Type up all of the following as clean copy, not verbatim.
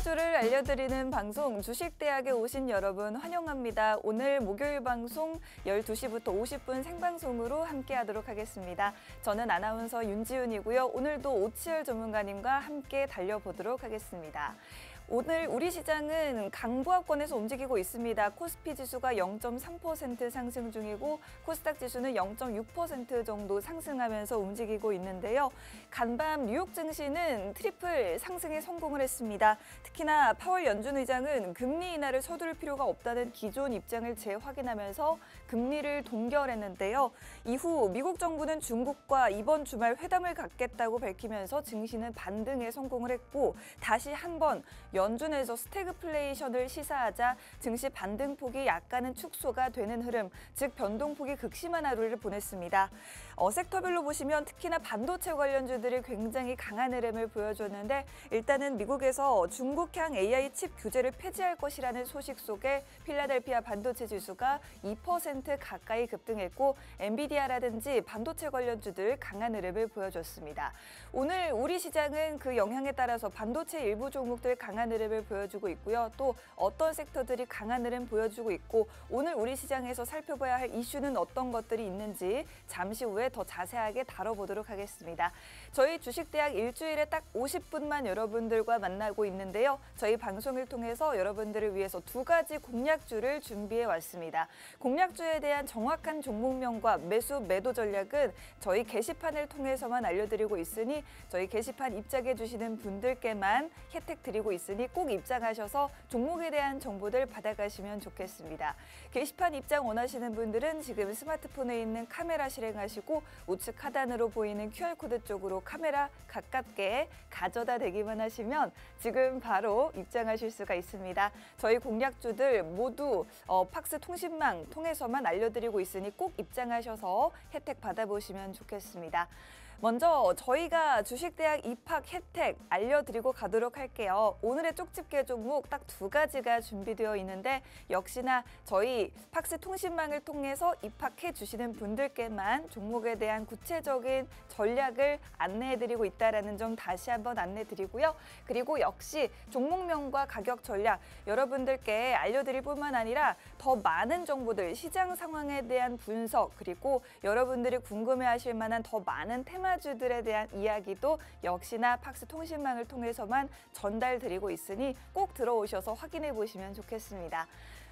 투자주를 알려드리는 방송 주식대학에 오신 여러분 환영합니다. 오늘 목요일 방송 12시부터 50분 생방송으로 함께하도록 하겠습니다. 저는 아나운서 윤지윤이고요. 오늘도 오치열 전문가님과 함께 달려보도록 하겠습니다. 오늘 우리 시장은 강보합권에서 움직이고 있습니다. 코스피 지수가 0.3% 상승 중이고 코스닥 지수는 0.6% 정도 상승하면서 움직이고 있는데요. 간밤 뉴욕 증시는 트리플 상승에 성공을 했습니다. 특히나 파월 연준 의장은 금리 인하를 서두를 필요가 없다는 기존 입장을 재확인하면서 금리를 동결했는데요. 이후 미국 정부는 중국과 이번 주말 회담을 갖겠다고 밝히면서 증시는 반등에 성공을 했고 다시 한번 연준에서 스태그플레이션을 시사하자 증시 반등폭이 약간은 축소가 되는 흐름, 즉 변동폭이 극심한 하루를 보냈습니다. 섹터별로 보시면 특히나 반도체 관련주들이 굉장히 강한 흐름을 보여줬는데 일단은 미국에서 중국향 AI 칩 규제를 폐지할 것이라는 소식 속에 필라델피아 반도체 지수가 2% 가까이 급등했고 엔비디아라든지 반도체 관련주들 강한 흐름을 보여줬습니다. 오늘 우리 시장은 그 영향에 따라서 반도체 일부 종목들 강한 흐름을 보여주고 있고요. 또 어떤 섹터들이 강한 흐름 보여주고 있고 오늘 우리 시장에서 살펴봐야 할 이슈는 어떤 것들이 있는지 잠시 후에 더 자세하게 다뤄보도록 하겠습니다. 저희 주식대학 일주일에 딱 50분만 여러분들과 만나고 있는데요. 저희 방송을 통해서 여러분들을 위해서 두 가지 공략주를 준비해 왔습니다. 공략주에 대한 정확한 종목명과 매수 매도 전략은 저희 게시판을 통해서만 알려드리고 있으니 저희 게시판 입장해 주시는 분들께만 혜택 드리고 있으니 꼭 입장하셔서 종목에 대한 정보들 받아가시면 좋겠습니다. 게시판 입장 원하시는 분들은 지금 스마트폰에 있는 카메라 실행하시고 우측 하단으로 보이는 QR코드 쪽으로 카메라 가깝게 가져다 대기만 하시면 지금 바로 입장하실 수가 있습니다. 저희 공략주들 모두 팍스 통신망 통해서만 알려드리고 있으니 꼭 입장하셔서 혜택 받아보시면 좋겠습니다. 먼저 저희가 주식대학 입학 혜택 알려드리고 가도록 할게요. 오늘의 쪽집게 종목 딱 두 가지가 준비되어 있는데 역시나 저희 팍스 통신망을 통해서 입학해 주시는 분들께만 종목에 대한 구체적인 전략을 안내해드리고 있다는 점 다시 한번 안내드리고요. 그리고 역시 종목명과 가격 전략 여러분들께 알려드릴 뿐만 아니라 더 많은 정보들, 시장 상황에 대한 분석 그리고 여러분들이 궁금해하실 만한 더 많은 테마주들에 대한 이야기도 역시나 팍스 통신망을 통해서만 전달드리고 있으니 꼭 들어오셔서 확인해 보시면 좋겠습니다.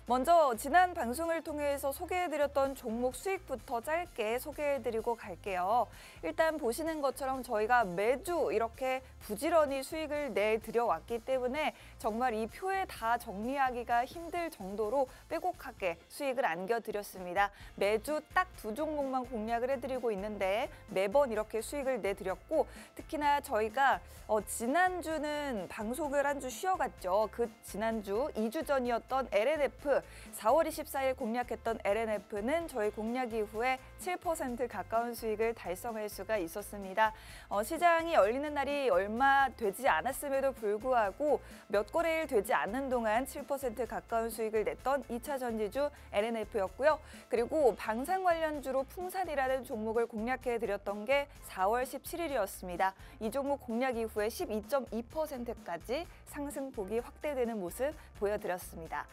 먼저 지난 방송을 통해서 소개해드렸던 종목 수익부터 짧게 소개해드리고 갈게요. 일단 보시는 것처럼 저희가 매주 이렇게 부지런히 수익을 내드려 왔기 때문에 정말 이 표에 다 정리하기가 힘들 정도로 빼곡하게 수익을 안겨드렸습니다. 매주 딱 두 종목만 공략을 해드리고 있는데 매번 이렇게 수익을 내드렸고 특히나 저희가 지난주는 방송을 한 주 쉬어갔죠. 그 지난주 2주 전이었던 LNF 4월 24일 공략했던 LNF는 저희 공략 이후에 7% 가까운 수익을 달성할 수가 있었습니다. 시장이 열리는 날이 얼마 되지 않았음에도 불구하고 몇 거래일 되지 않는 동안 7% 가까운 수익을 냈던 2차 전지주 LNF였고요. 그리고 방산 관련주로 풍산이라는 종목을 공략해드렸던 게 4월 17일이었습니다. 이 종목 공략 이후에 12.2%까지 상승폭이 확대되는 모습 보여드렸습니다.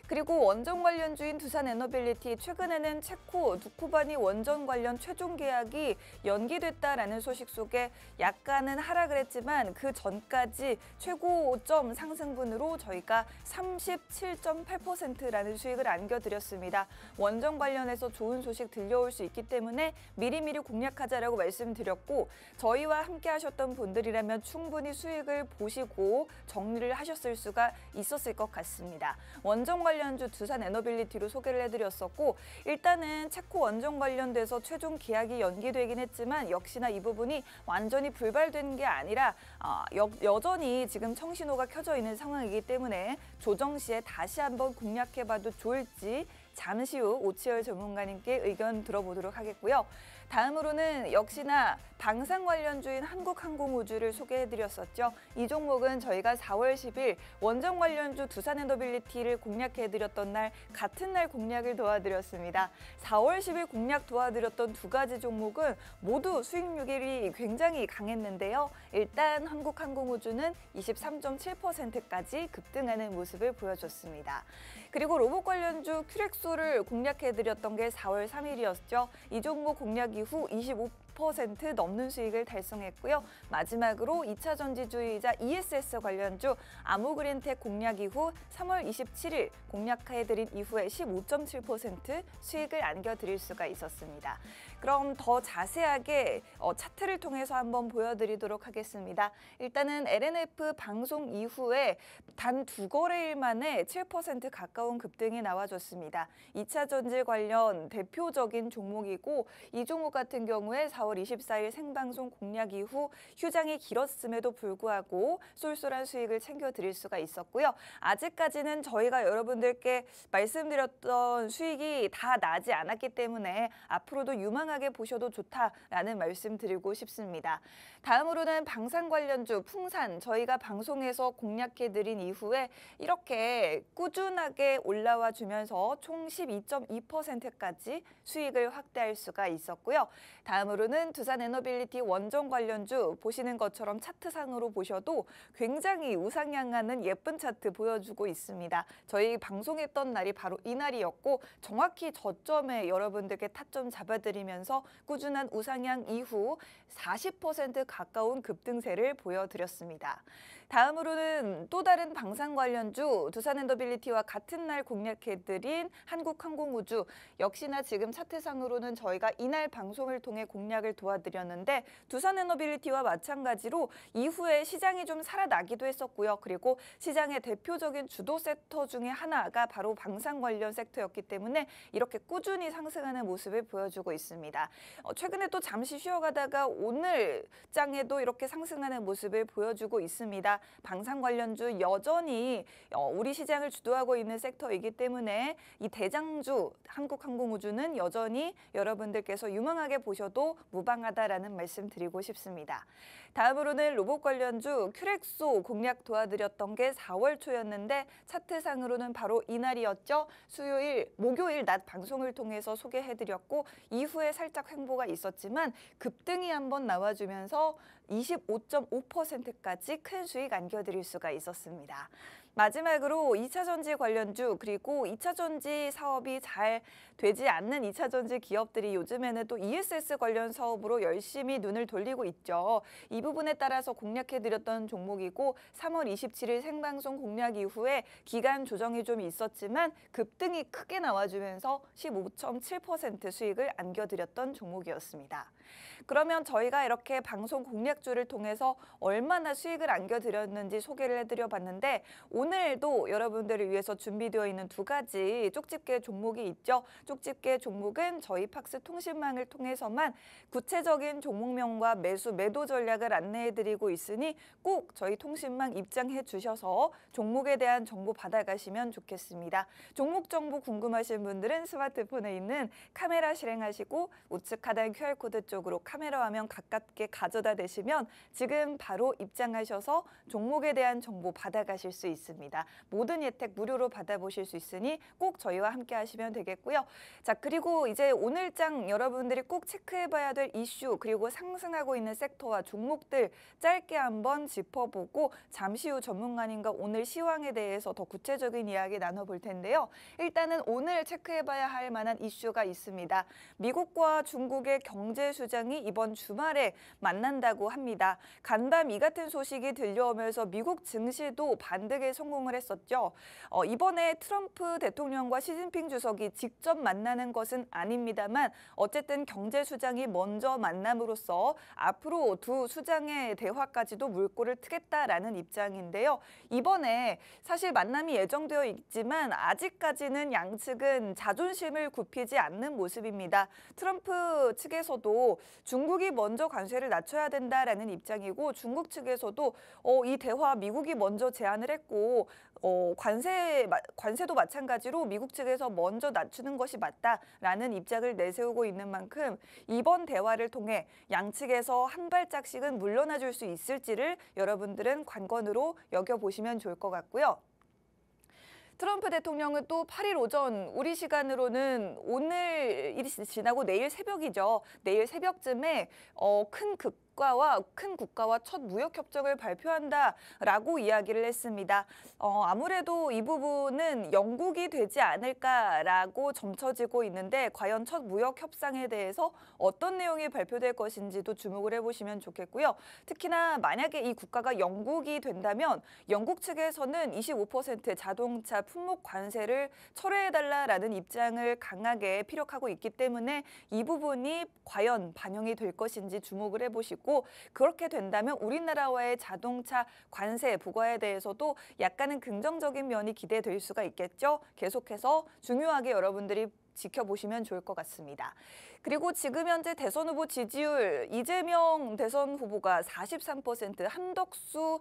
그리고 원전 관련주인 두산에너빌리티 최근에는 체코 두쿠바니 원전 관련 최종 계약이 연기됐다라는 소식 속에 약간은 하락을 했지만 그 전까지 최고점 상승분으로 저희가 37.8%라는 수익을 안겨드렸습니다. 원전 관련해서 좋은 소식 들려올 수 있기 때문에 미리미리 공략하자라고 말씀드렸고 저희와 함께 하셨던 분들이라면 충분히 수익을 보시고 정리를 하셨을 수가 있었을 것 같습니다. 원전 관련주 두산에너빌리티로 소개를 해드렸었고 일단은 체코 원전 관련돼서 최종 계약이 연기되긴 했지만 역시나 이 부분이 완전히 불발된 게 아니라 여전히 지금 청신호가 켜져 있는 상황이기 때문에 조정 시에 다시 한번 공략해봐도 좋을지 잠시 후 오치열 전문가님께 의견 들어보도록 하겠고요. 다음으로는 역시나 방산 관련주인 한국항공우주를 소개해드렸었죠. 이 종목은 저희가 4월 10일 원전 관련주 두산에너빌리티를 공략해드렸던 날 같은 날 공략을 도와드렸습니다. 4월 10일 공략 도와드렸던 두 가지 종목은 모두 수익률이 굉장히 강했는데요. 일단 한국항공우주는 23.7%까지 급등하는 모습을 보여줬습니다. 그리고 로봇 관련주 큐렉소를 공략해드렸던 게 4월 3일이었죠. 이 종목 공략 이후 25% 넘는 수익을 달성했고요. 마지막으로 2차 전지주의자 ESS 관련주 아모그린텍 공략 이후 3월 27일 공략해드린 이후에 15.7% 수익을 안겨드릴 수가 있었습니다. 그럼 더 자세하게 차트를 통해서 한번 보여드리도록 하겠습니다. 일단은 LNF 방송 이후에 단 2거래일 만에 7% 가까운 급등이 나와줬습니다. 2차 전지 관련 대표적인 종목이고 이 종목 같은 경우에 4월 24일 생방송 공략 이후 휴장이 길었음에도 불구하고 쏠쏠한 수익을 챙겨드릴 수가 있었고요. 아직까지는 저희가 여러분들께 말씀드렸던 수익이 다 나지 않았기 때문에 앞으로도 유망하게 보셔도 좋다라는 말씀 드리고 싶습니다. 다음으로는 방산 관련주 풍산 저희가 방송에서 공략해드린 이후에 이렇게 꾸준하게 올라와 주면서 총 12.2%까지 수익을 확대할 수가 있었고요. 다음으로는 두산에너빌리티 원전 관련주 보시는 것처럼 차트상으로 보셔도 굉장히 우상향하는 예쁜 차트 보여주고 있습니다. 저희 방송했던 날이 바로 이날이었고 정확히 저점에 여러분들께 타점 잡아드리면서 꾸준한 우상향 이후 40% 가까운 급등세를 보여드렸습니다. 다음으로는 또 다른 방산 관련주 두산에너빌리티와 같은 날 공략해드린 한국항공우주 역시나 지금 차트상으로는 저희가 이날 방송을 통해 공략을 도와드렸는데 두산에너빌리티와 마찬가지로 이후에 시장이 좀 살아나기도 했었고요. 그리고 시장의 대표적인 주도 섹터 중에 하나가 바로 방산 관련 섹터였기 때문에 이렇게 꾸준히 상승하는 모습을 보여주고 있습니다. 최근에 또 잠시 쉬어가다가 오늘 장에도 이렇게 상승하는 모습을 보여주고 있습니다. 방산 관련주 여전히 우리 시장을 주도하고 있는 섹터이기 때문에 이 대장주 한국항공우주는 여전히 여러분들께서 유망하게 보셔도 무방하다라는 말씀 드리고 싶습니다. 다음으로는 로봇 관련주 큐렉소 공략 도와드렸던 게 4월 초였는데 차트상으로는 바로 이날이었죠. 목요일 낮 방송을 통해서 소개해드렸고 이후에 살짝 횡보가 있었지만 급등이 한번 나와주면서 25.5%까지 큰 수익 안겨드릴 수가 있었습니다. 마지막으로 2차 전지 관련주 그리고 2차 전지 사업이 잘 되지 않는 2차 전지 기업들이 요즘에는 또 ESS 관련 사업으로 열심히 눈을 돌리고 있죠. 이 부분에 따라서 공략해드렸던 종목이고 3월 27일 생방송 공략 이후에 기간 조정이 좀 있었지만 급등이 크게 나와주면서 15.7% 수익을 안겨드렸던 종목이었습니다. 그러면 저희가 이렇게 방송 공략주를 통해서 얼마나 수익을 안겨드렸는지 소개를 해드려봤는데 오늘도 여러분들을 위해서 준비되어 있는 두 가지 쪽집게 종목이 있죠. 쪽집게 종목은 저희 팍스 통신망을 통해서만 구체적인 종목명과 매도 전략을 안내해드리고 있으니 꼭 저희 통신망 입장해 주셔서 종목에 대한 정보 받아가시면 좋겠습니다. 종목 정보 궁금하신 분들은 스마트폰에 있는 카메라 실행하시고 우측 하단 QR코드 쪽으로 카메라 화면 가깝게 가져다 대시면 지금 바로 입장하셔서 종목에 대한 정보 받아가실 수 있습니다. 모든 혜택 무료로 받아보실 수 있으니 꼭 저희와 함께 하시면 되겠고요. 자, 그리고 이제 오늘장 여러분들이 꼭 체크해봐야 될 이슈 그리고 상승하고 있는 섹터와 종목들 짧게 한번 짚어보고 잠시 후 전문가님과 오늘 시황에 대해서 더 구체적인 이야기 나눠볼 텐데요. 일단은 오늘 체크해봐야 할 만한 이슈가 있습니다. 미국과 중국의 경제 수장이 이번 주말에 만난다고 합니다. 간밤 이 같은 소식이 들려오면서 미국 증시도 반등에 성공을 했었죠. 이번에 트럼프 대통령과 시진핑 주석이 직접 만나는 것은 아닙니다만 어쨌든 경제 수장이 먼저 만남으로써 앞으로 두 수장의 대화까지도 물꼬를 트겠다라는 입장인데요. 이번에 사실 만남이 예정되어 있지만 아직까지는 양측은 자존심을 굽히지 않는 모습입니다. 트럼프 측에서도 중국이 먼저 관세를 낮춰야 된다라는 입장이고 중국 측에서도 이 대화 미국이 먼저 제안을 했고 그리고 관세도 마찬가지로 미국 측에서 먼저 낮추는 것이 맞다라는 입장을 내세우고 있는 만큼 이번 대화를 통해 양측에서 한 발짝씩은 물러나 줄 수 있을지를 여러분들은 관건으로 여겨보시면 좋을 것 같고요. 트럼프 대통령은 또 8일 오전 우리 시간으로는 오늘이 지나고 내일 새벽이죠. 내일 새벽쯤에 큰 국가와 첫 무역 협정을 발표한다라고 이야기를 했습니다. 아무래도 이 부분은 영국이 되지 않을까라고 점쳐지고 있는데 과연 첫 무역 협상에 대해서 어떤 내용이 발표될 것인지도 주목을 해보시면 좋겠고요. 특히나 만약에 이 국가가 영국이 된다면 영국 측에서는 25% 자동차 품목 관세를 철회해달라라는 입장을 강하게 피력하고 있기 때문에 이 부분이 과연 반영이 될 것인지 주목을 해보시고 그렇게 된다면 우리나라와의 자동차 관세 부과에 대해서도 약간은 긍정적인 면이 기대될 수가 있겠죠. 계속해서 중요하게 여러분들이 지켜보시면 좋을 것 같습니다. 그리고 지금 현재 대선 후보 지지율 이재명 대선 후보가 43%, 한덕수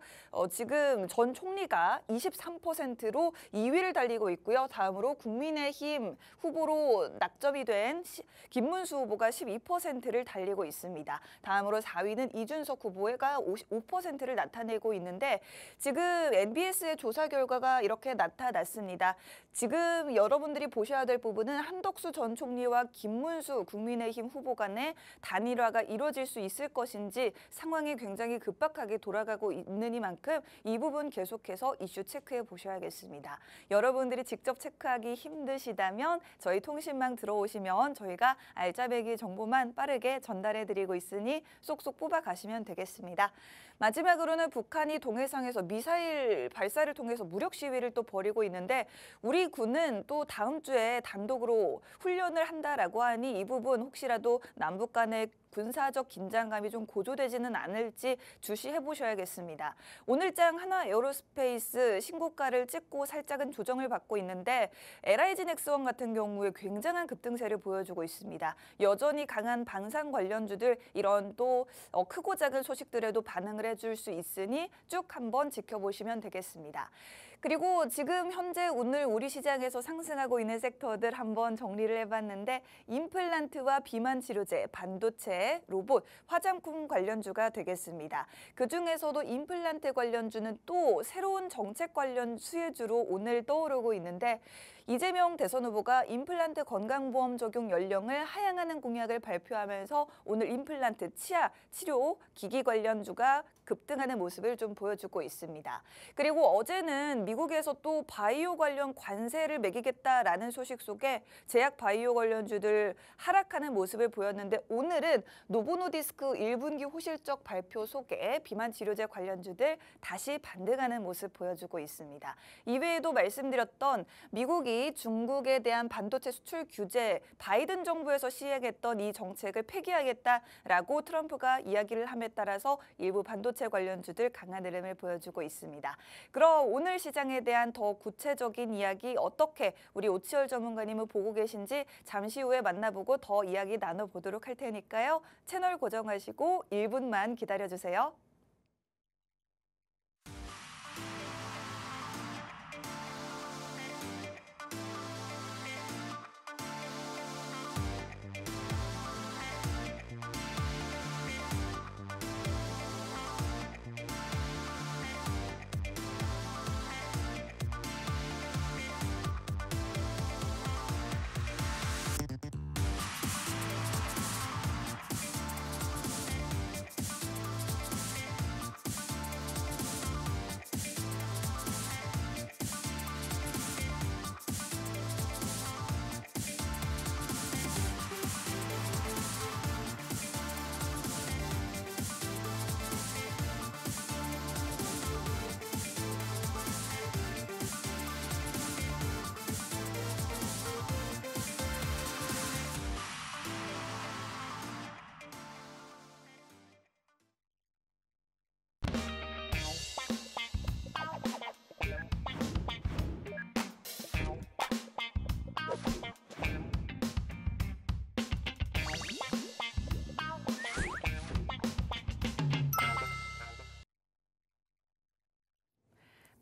지금 전 총리가 23%로 2위를 달리고 있고요. 다음으로 국민의힘 후보로 낙점이 된 김문수 후보가 12%를 달리고 있습니다. 다음으로 4위는 이준석 후보가 55%를 나타내고 있는데 지금 NBS의 조사 결과가 이렇게 나타났습니다. 지금 여러분들이 보셔야 될 부분은 한덕수 전 총리와 김문수 국민의힘 후보 간의 단일화가 이루어질 수 있을 것인지 상황이 굉장히 급박하게 돌아가고 있는 이만큼 이 부분 계속해서 이슈 체크해 보셔야겠습니다. 여러분들이 직접 체크하기 힘드시다면 저희 통신망 들어오시면 저희가 알짜배기 정보만 빠르게 전달해 드리고 있으니 쏙쏙 뽑아가시면 되겠습니다. 마지막으로는 북한이 동해상에서 미사일 발사를 통해서 무력 시위를 또 벌이고 있는데 우리 군은 또 다음 주에 단독으로 훈련을 한다라고 하니 이 부분 혹시라도 남북 간의 군사적 긴장감이 좀 고조되지는 않을지 주시해 보셔야겠습니다. 오늘장 하나 에어로스페이스 신고가를 찍고 살짝은 조정을 받고 있는데 LIG 넥스원 같은 경우에 굉장한 급등세를 보여주고 있습니다. 여전히 강한 방산 관련주들 이런 또 크고 작은 소식들에도 반응을 해줄 수 있으니 쭉 한번 지켜보시면 되겠습니다. 그리고 지금 현재 오늘 우리 시장에서 상승하고 있는 섹터들 한번 정리를 해봤는데 임플란트와 비만 치료제, 반도체, 로봇, 화장품 관련주가 되겠습니다. 그중에서도 임플란트 관련주는 또 새로운 정책 관련 수혜주로 오늘 떠오르고 있는데 이재명 대선 후보가 임플란트 건강보험 적용 연령을 하향하는 공약을 발표하면서 오늘 임플란트 치아 치료 기기 관련주가 급등하는 모습을 좀 보여주고 있습니다. 그리고 어제는 미국에서 또 바이오 관련 관세를 매기겠다라는 소식 속에 제약 바이오 관련주들 하락하는 모습을 보였는데 오늘은 노보노디스크 1분기 호실적 발표 속에 비만 치료제 관련주들 다시 반등하는 모습 보여주고 있습니다. 이외에도 말씀드렸던 미국이 중국에 대한 반도체 수출 규제 바이든 정부에서 시행했던 이 정책을 폐기하겠다라고 트럼프가 이야기를 함에 따라서 일부 반도체 관련주들 강한 흐름을 보여주고 있습니다. 그럼 오늘 시장에 대한 더 구체적인 이야기 어떻게 우리 오치열 전문가님은 보고 계신지 잠시 후에 만나보고 더 이야기 나눠보도록 할 테니까요. 채널 고정하시고 1분만 기다려주세요.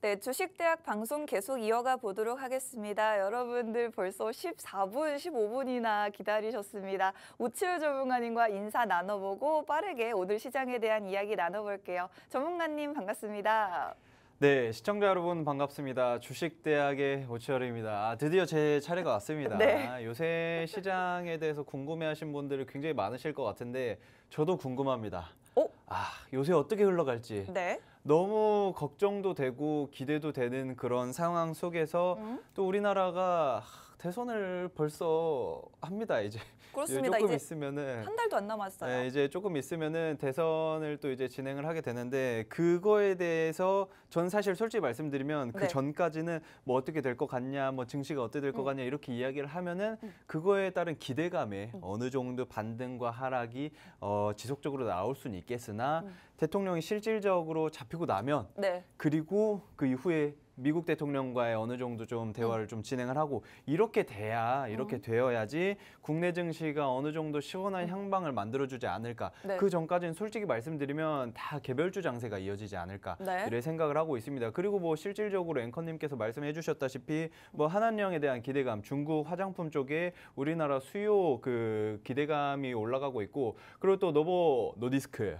네, 주식대학 방송 계속 이어가 보도록 하겠습니다. 여러분들 벌써 14분, 15분이나 기다리셨습니다. 오치열 전문가님과 인사 나눠보고 빠르게 오늘 시장에 대한 이야기 나눠볼게요. 전문가님 반갑습니다. 네, 시청자 여러분 반갑습니다. 주식대학의 오치열입니다. 드디어 제 차례가 왔습니다. 네. 요새 시장에 대해서 궁금해하신 분들이 굉장히 많으실 것 같은데 저도 궁금합니다. 요새 어떻게 흘러갈지. 네. 너무 걱정도 되고 기대도 되는 그런 상황 속에서 또 우리나라가 대선을 벌써 합니다, 이제. 그렇습니다. 조금 이제 있으면은 한 달도 안 남았어요. 네, 이제 조금 있으면은 대선을 또 이제 진행을 하게 되는데 그거에 대해서 전 사실 솔직히 말씀드리면 그 네. 전까지는 뭐 어떻게 될 것 같냐, 뭐 증시가 어떻게 될 것 같냐 이렇게 이야기를 하면은 그거에 따른 기대감에 어느 정도 반등과 하락이 지속적으로 나올 수는 있겠으나 대통령이 실질적으로 잡히고 나면 네. 그리고 그 이후에 미국 대통령과의 어느 정도 좀 대화를 좀 진행을 하고 이렇게 되어야지 국내 증시가 어느 정도 시원한 향방을 만들어주지 않을까. 네. 그 전까지는 솔직히 말씀드리면 다 개별주 장세가 이어지지 않을까 네. 이래 생각을 하고 있습니다. 그리고 뭐 실질적으로 앵커님께서 말씀해 주셨다시피 뭐 한한령에 대한 기대감, 중국 화장품 쪽에 우리나라 수요 그 기대감이 올라가고 있고 그리고 또 노버노디스크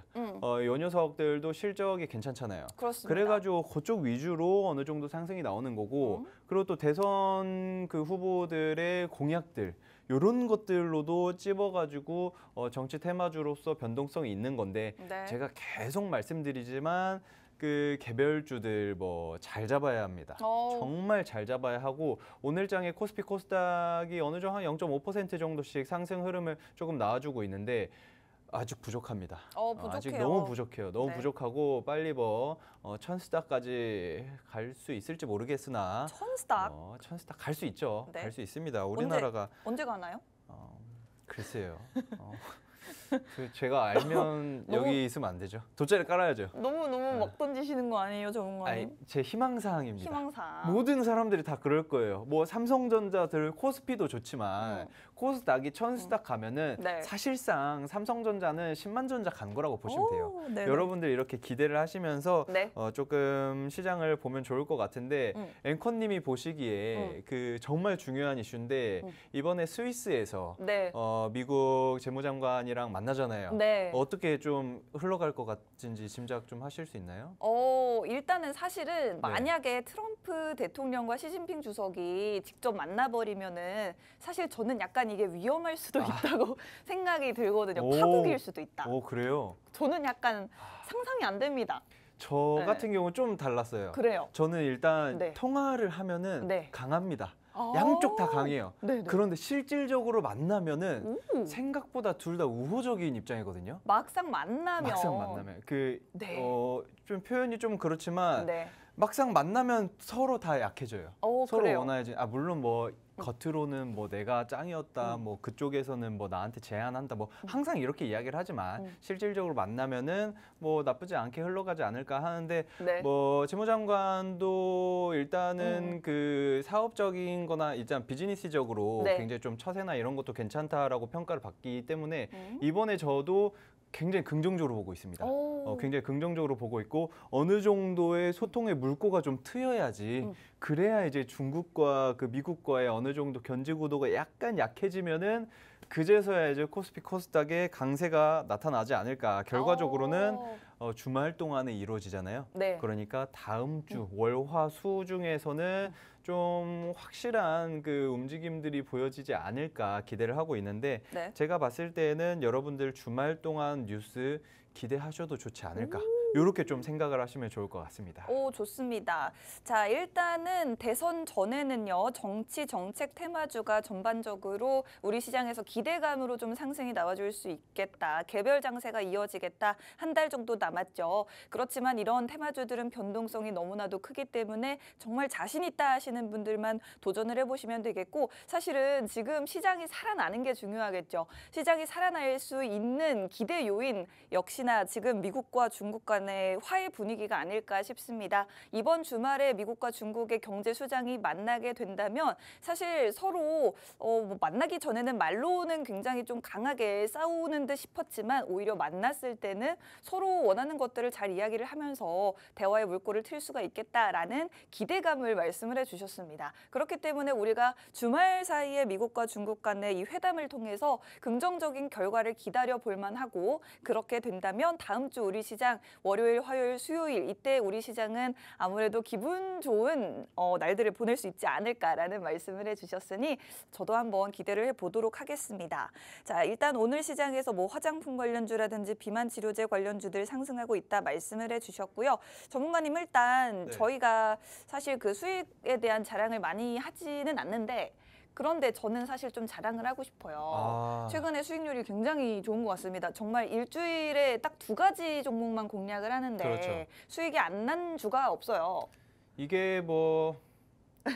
요 녀석들도 실적이 괜찮잖아요. 그렇습니다. 그래가지고 그쪽 위주로 어느 정도 상승이 나오는 거고 그리고 또 대선 그 후보들의 공약들 이런 것들로도 찝어가지고 정치 테마주로서 변동성이 있는 건데 네. 제가 계속 말씀드리지만 그 개별주들 뭐 잘 잡아야 합니다. 정말 잘 잡아야 하고 오늘장에 코스피 코스닥이 어느 정도 한 0.5% 정도씩 상승 흐름을 조금 나와주고 있는데 아직 부족합니다. 부족해요. 아직 너무 부족해요. 너무 네. 부족하고 빨리 뭐 천스닥까지 갈 수 있을지 모르겠으나 천스닥? 천스닥 갈 수 있죠. 네. 갈 수 있습니다. 우리나라가 언제 가나요? 글쎄요. 제가 알면 여기 있으면 안 되죠. 돗자리 깔아야죠. 너무 막 던지시는 거 아니에요, 전문가님? 제 희망사항입니다. 희망사항. 모든 사람들이 다 그럴 거예요. 뭐 삼성전자들 코스피도 좋지만 코스닥이 천스닥 가면은 네. 사실상 삼성전자는 10만 전자 간 거라고 보시면 돼요. 네네. 여러분들 이렇게 기대를 하시면서 네. 조금 시장을 보면 좋을 것 같은데 앵커님이 보시기에 그 정말 중요한 이슈인데 이번에 스위스에서 네. 미국 재무장관이랑 만나잖아요. 네. 어떻게 좀 흘러갈 것 같은지 짐작 좀 하실 수 있나요? 일단은 사실은 만약에 트럼프 대통령과 시진핑 주석이 직접 만나버리면은 사실 저는 약간 이게 위험할 수도 있다고 생각이 들거든요. 파국일 수도 있다. 그래요? 저는 약간 상상이 안 됩니다. 저 같은 경우는 좀 달랐어요. 그래요? 저는 일단 네. 통화를 하면은 네. 강합니다. 양쪽 다 강해요. 네네. 그런데 실질적으로 만나면은 생각보다 둘 다 우호적인 입장이거든요. 막상 만나면 네. 좀 표현이 좀 그렇지만 네. 막상 만나면 서로 다 약해져요. 서로 그래요? 원하지. 물론 뭐 겉으로는 뭐 내가 짱이었다, 뭐 그쪽에서는 뭐 나한테 제안한다, 뭐 항상 이렇게 이야기를 하지만 실질적으로 만나면은 뭐 나쁘지 않게 흘러가지 않을까 하는데 네. 뭐 재무장관도 일단은 그 사업적인거나 일단 비즈니스적으로 네. 굉장히 좀 처세나 이런 것도 괜찮다라고 평가를 받기 때문에 이번에 저도 굉장히 긍정적으로 보고 있습니다. 굉장히 긍정적으로 보고 있고 어느 정도의 소통의 물꼬가 좀 트여야지 그래야 이제 중국과 그 미국과의 어느 정도 견제 구도가 약간 약해지면은 그제서야 이제 코스피 코스닥의 강세가 나타나지 않을까. 결과적으로는 주말 동안에 이루어지잖아요. 네. 그러니까 다음 주 월화수 중에서는 좀 확실한 그 움직임들이 보여지지 않을까 기대를 하고 있는데 네. 제가 봤을 때는 여러분들 주말 동안 뉴스 기대하셔도 좋지 않을까. 이렇게 좀 생각을 하시면 좋을 것 같습니다. 좋습니다. 자, 일단은 대선 전에는요, 정치 정책 테마주가 전반적으로 우리 시장에서 기대감으로 좀 상승이 나와줄 수 있겠다. 개별 장세가 이어지겠다. 한 달 정도 남았죠. 그렇지만 이런 테마주들은 변동성이 너무나도 크기 때문에 정말 자신 있다 하시는 분들만 도전을 해보시면 되겠고, 사실은 지금 시장이 살아나는 게 중요하겠죠. 시장이 살아날 수 있는 기대 요인 역시나 지금 미국과 중국 간 간의 화해 분위기가 아닐까 싶습니다. 이번 주말에 미국과 중국의 경제 수장이 만나게 된다면 사실 서로 뭐 만나기 전에는 말로는 굉장히 좀 강하게 싸우는 듯 싶었지만 오히려 만났을 때는 서로 원하는 것들을 잘 이야기를 하면서 대화의 물꼬를 틀 수가 있겠다라는 기대감을 말씀을 해주셨습니다. 그렇기 때문에 우리가 주말 사이에 미국과 중국 간의 이 회담을 통해서 긍정적인 결과를 기다려 볼 만하고 그렇게 된다면 다음 주 우리 시장 월요일, 화요일, 수요일 이때 우리 시장은 아무래도 기분 좋은 날들을 보낼 수 있지 않을까라는 말씀을 해주셨으니 저도 한번 기대를 해보도록 하겠습니다. 자, 일단 오늘 시장에서 뭐 화장품 관련주라든지 비만 치료제 관련주들 상승하고 있다 말씀을 해주셨고요. 전문가님 일단 네. 저희가 사실 그 수익에 대한 자랑을 많이 하지는 않는데 그런데 저는 사실 좀 자랑을 하고 싶어요. 최근에 수익률이 굉장히 좋은 것 같습니다. 정말 일주일에 딱 2가지 종목만 공략을 하는데 그렇죠. 수익이 안 난 주가 없어요. 이게 뭐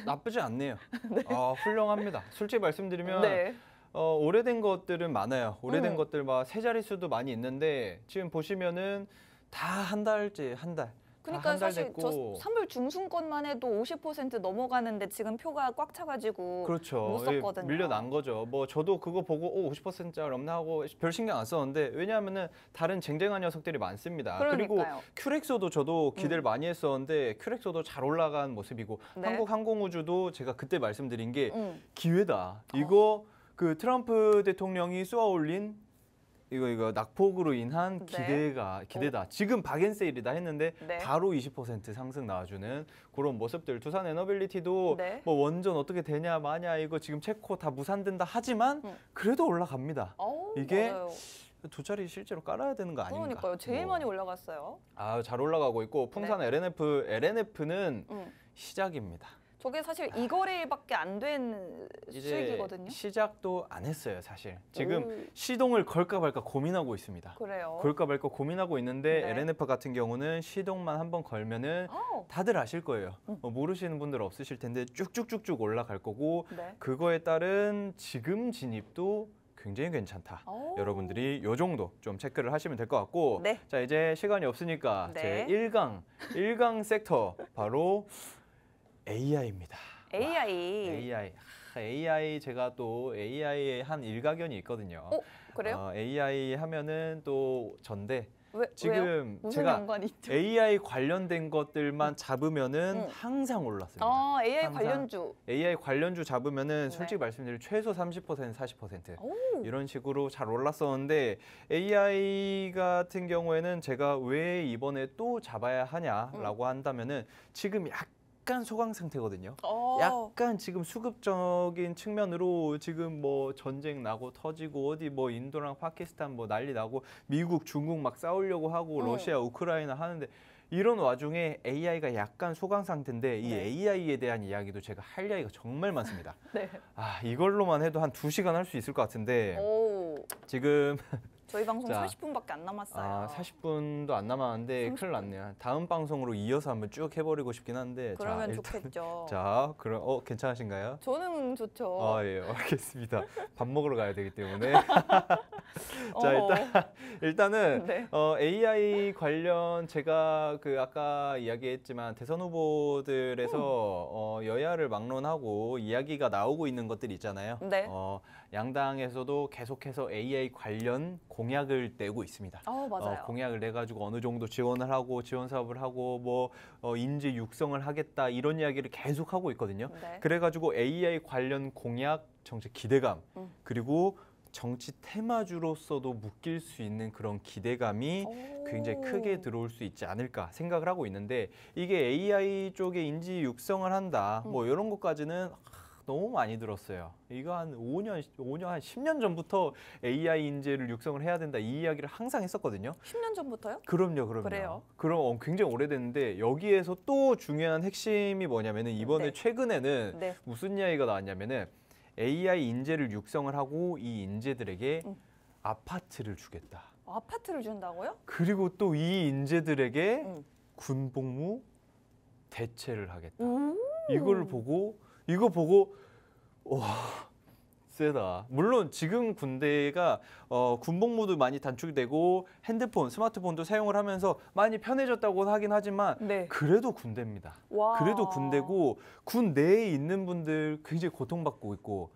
나쁘지 않네요. 네. 훌륭합니다. 솔직히 말씀드리면 네. 오래된 것들은 많아요. 오래된 음. 것들 막 세 자릿수도 많이 있는데 지금 보시면은 다 한 달째 한 달. 그러니까 한 달 사실 저 됐고. 3불 중순권만 해도 50% 넘어가는데 지금 표가 꽉 차가지고 그렇죠. 못 썼거든요. 밀려난 거죠. 뭐 저도 그거 보고 50%짜리 없나 하고 별 신경 안 썼는데 왜냐하면은 다른 쟁쟁한 녀석들이 많습니다. 그리고 그러니까요. 큐렉소도 저도 기대를 많이 했었는데 큐렉소도 잘 올라간 모습이고 네. 한국항공우주도 제가 그때 말씀드린 게 음. 기회다. 이거 그 트럼프 대통령이 쏘아 올린 이거 낙폭으로 인한 네. 기대다. 지금 박앤세일이다 했는데 네. 바로 20% 상승 나와주는 그런 모습들. 두산 에너빌리티도 네. 뭐 원전 어떻게 되냐 마냐 이거 지금 체코 다 무산된다 하지만 그래도 올라갑니다. 이게 맞아요. 두 자리 실제로 깔아야 되는 거 아닌가. 그러니까요. 제일 많이 올라갔어요. 잘 올라가고 있고 풍산 LNF는 시작입니다. 저게 사실 이거래일밖에 안 된 이제 수익이거든요. 시작도 안 했어요, 사실. 지금 오. 시동을 걸까 말까 고민하고 있습니다. 그래요. 걸까 말까 고민하고 있는데 네. LNF 같은 경우는 시동만 한번 걸면은 다들 아실 거예요. 모르시는 분들 없으실 텐데 쭉쭉쭉쭉 올라갈 거고 네. 그거에 따른 지금 진입도 굉장히 괜찮다. 여러분들이 요 정도 좀 체크를 하시면 될 것 같고 네. 자 이제 시간이 없으니까 네. 제 1강 섹터 바로 AI입니다. AI 제가 또 AI에 한 일가견이 있거든요. 그래요? AI 하면은 또 전데 왜요? 지금 무슨 제가 연관이 있죠? AI 관련된 것들만 잡으면은 항상 올랐습니다. AI 항상 관련주. AI 관련주 잡으면은 네. 솔직히 말씀드리면 최소 30% 40% 오. 이런 식으로 잘 올랐었는데 AI 같은 경우에는 제가 왜 이번에 또 잡아야 하냐라고 한다면은 지금 약간 소강 상태거든요. 약간 지금 수급적인 측면으로 지금 뭐 전쟁 나고 터지고 어디 뭐 인도랑 파키스탄 뭐 난리 나고 미국, 중국 막 싸우려고 하고 러시아, 우크라이나 하는데 이런 와중에 AI가 약간 소강 상태인데 이 AI에 대한 이야기도 제가 할 이야기가 정말 많습니다. 네. 이걸로만 해도 한 2시간 할 수 있을 것 같은데 지금 저희 방송 자, 40분밖에 안 남았어요. 40분도 안 남았는데 30분. 큰일 났네요. 다음 방송으로 이어서 한번 쭉 해버리고 싶긴 한데 그러면 좋겠죠. 자, 그럼 괜찮으신가요? 저는 좋죠. 예, 알겠습니다. 밥 먹으러 가야 되기 때문에. 자, 일단은 네. AI 관련 제가 아까 이야기했지만 대선 후보들에서 여야를 막론하고 이야기가 나오고 있는 것들이 있잖아요. 네. 양당에서도 계속해서 AI 관련 공약을 내고 있습니다. 맞아요. 공약을 내가지고 어느 정도 지원을 하고 지원 사업을 하고 뭐 인재 육성을 하겠다 이런 이야기를 계속 하고 있거든요. 네. 그래가지고 AI 관련 공약, 정책 기대감 그리고 정치 테마주로서도 묶일 수 있는 그런 기대감이 굉장히 크게 들어올 수 있지 않을까 생각을 하고 있는데 이게 AI 쪽에 인지 육성을 한다 뭐 이런 것까지는 너무 많이 들었어요. 이거 한 5년, 한 10년 전부터 AI 인재를 육성을 해야 된다 이 이야기를 항상 했었거든요. 10년 전부터요? 그럼요. 그래요? 그럼 굉장히 오래됐는데 여기에서 또 중요한 핵심이 뭐냐면은 이번에 최근에는 무슨 이야기가 나왔냐면은 AI 인재를 육성을 하고 이 인재들에게 아파트를 주겠다. 아파트를 준다고요? 그리고 또 이 인재들에게 군복무 대체를 하겠다. 이거 보고 와 세다. 물론 지금 군대가 군복무도 많이 단축되고 핸드폰, 스마트폰도 사용을 하면서 많이 편해졌다고 하긴 하지만 네. 그래도 군대입니다. 와. 그래도 군대고 군 내에 있는 분들 굉장히 고통받고 있고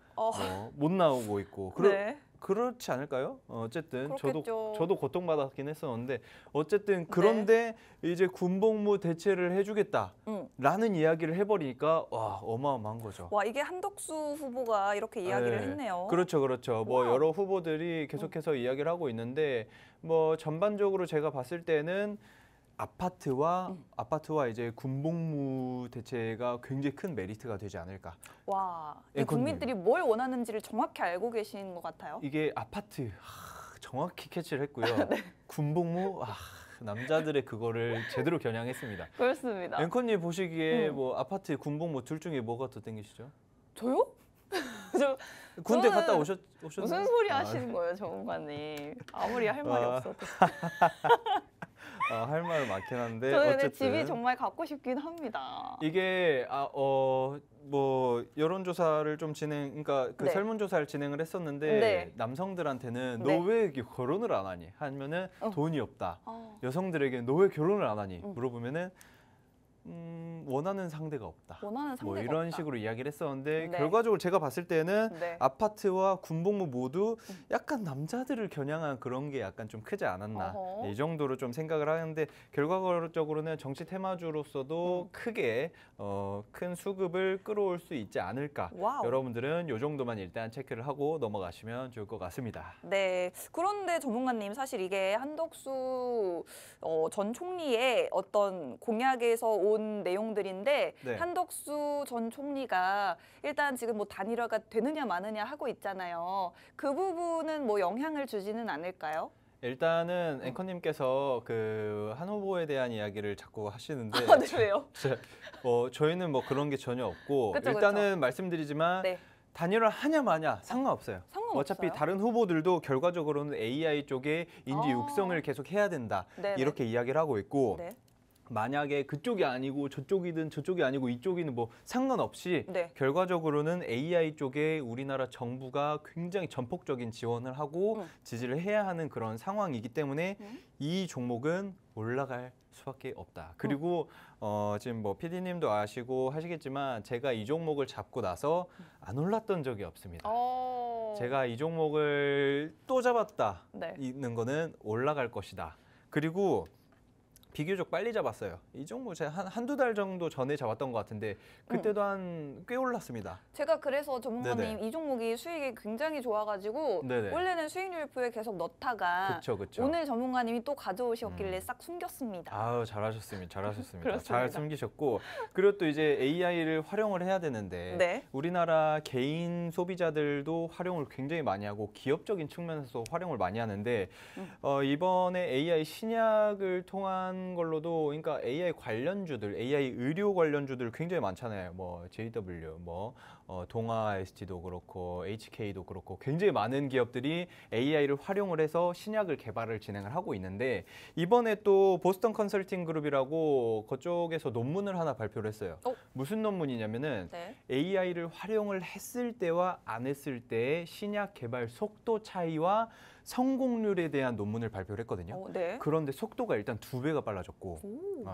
못 나오고 있고 네. 그렇지 않을까요? 어쨌든 그렇겠죠. 저도 고통받았긴 했었는데 어쨌든 그런데 이제 군복무 대체를 해주겠다라는 이야기를 해버리니까 와 어마어마한 거죠. 와 이게 한덕수 후보가 이렇게 이야기를 했네요. 그렇죠, 그렇죠. 뭐 와우. 여러 후보들이 계속해서 이야기를 하고 있는데 뭐 전반적으로 제가 봤을 때는 아파트와 이제 군복무 대체가 굉장히 큰 메리트가 되지 않을까. 와, 이 앵커님. 국민들이 뭘 원하는지를 정확히 알고 계신 것 같아요. 이게 아파트 정확히 캐치를 했고요. 군복무 남자들의 그거를 제대로 겨냥했습니다. 그렇습니다. 앵커님 보시기에 뭐 아파트, 군복무 둘 중에 뭐가 더 땡기시죠? 저요? 저 군대 저는 갔다 오셨나요? 무슨 소리 하시는 거예요, 전문가님? 아무리 할 말이 없어도. 할 말은 많긴 한데 저는 근데 어쨌든 집이 정말 갖고 싶긴 합니다. 이게 뭐 여론조사를 좀 그러니까 그 네. 설문조사를 진행을 했었는데 네. 남성들한테는 네. 너 왜 결혼을 안 하니? 하면은 돈이 없다. 어. 여성들에게 너 왜 결혼을 안 하니? 물어보면은 원하는 상대가 없다. 원하는 상대가 뭐 이런 없다. 식으로 이야기를 했었는데 네. 결과적으로 제가 봤을 때는 네. 아파트와 군복무 모두 약간 남자들을 겨냥한 그런 게 약간 좀 크지 않았나 어허. 이 정도로 좀 생각을 하는데 결과적으로는 정치 테마주로서도 크게 큰 수급을 끌어올 수 있지 않을까. 와우. 여러분들은 이 정도만 일단 체크를 하고 넘어가시면 좋을 것 같습니다. 네. 그런데 전문가님 사실 이게 한덕수 전 총리의 어떤 공약에서 온 내용들인데 네. 한덕수 전 총리가 일단 지금 뭐 단일화가 되느냐 마느냐 하고 있잖아요. 그 부분은 뭐 영향을 주지는 않을까요? 일단은 앵커님께서 그 한 후보에 대한 이야기를 자꾸 하시는데 아, 네, 왜요? 저희는 뭐 그런 게 전혀 없고 그쵸, 일단은 말씀드리지만 네. 단일화 하냐 마냐 상관없어요. 상관없어요? 어차피 다른 후보들도 결과적으로는 AI 쪽에 인지 육성을 계속 해야 된다. 네네. 이렇게 이야기를 하고 있고 네. 만약에 그쪽이 아니고 저쪽이든 저쪽이 아니고 이쪽이든 뭐 상관없이 네. 결과적으로는 AI 쪽에 우리나라 정부가 굉장히 전폭적인 지원을 하고 지지를 해야 하는 그런 상황이기 때문에 이 종목은 올라갈 수밖에 없다. 그리고 지금 뭐 PD님도 아시고 하시겠지만 제가 이 종목을 잡고 나서 안 올랐던 적이 없습니다. 제가 이 종목을 또 잡았다 네. 있는 거는 올라갈 것이다. 그리고 비교적 빨리 잡았어요. 이 종목 제가 한두 달 정도 전에 잡았던 것 같은데 그때도 한 꽤 올랐습니다. 제가 그래서 전문가님 네네. 이 종목이 수익이 굉장히 좋아가지고 네네. 원래는 수익률표에 계속 넣다가 그쵸. 오늘 전문가님이 또 가져오셨길래 싹 숨겼습니다. 아우 잘하셨습니다. 그렇습니다. 잘 숨기셨고 그리고 또 이제 AI를 활용을 해야 되는데 네. 우리나라 개인 소비자들도 활용을 굉장히 많이 하고 기업적인 측면에서 활용을 많이 하는데 이번에 AI 신약을 통한 걸로도 그러니까 AI 관련주들, AI 의료 관련주들 굉장히 많잖아요. 뭐 JW, 뭐 동아 ST도 그렇고 HK도 그렇고 굉장히 많은 기업들이 AI를 활용을 해서 신약을 개발을 진행을 하고 있는데 이번에 또 보스턴 컨설팅 그룹이라고 그쪽에서 논문을 하나 발표를 했어요. 무슨 논문이냐면은 네. AI를 활용을 했을 때와 안 했을 때의 신약 개발 속도 차이와 성공률에 대한 논문을 발표를 했거든요. 네. 그런데 속도가 일단 2배가 빨라졌고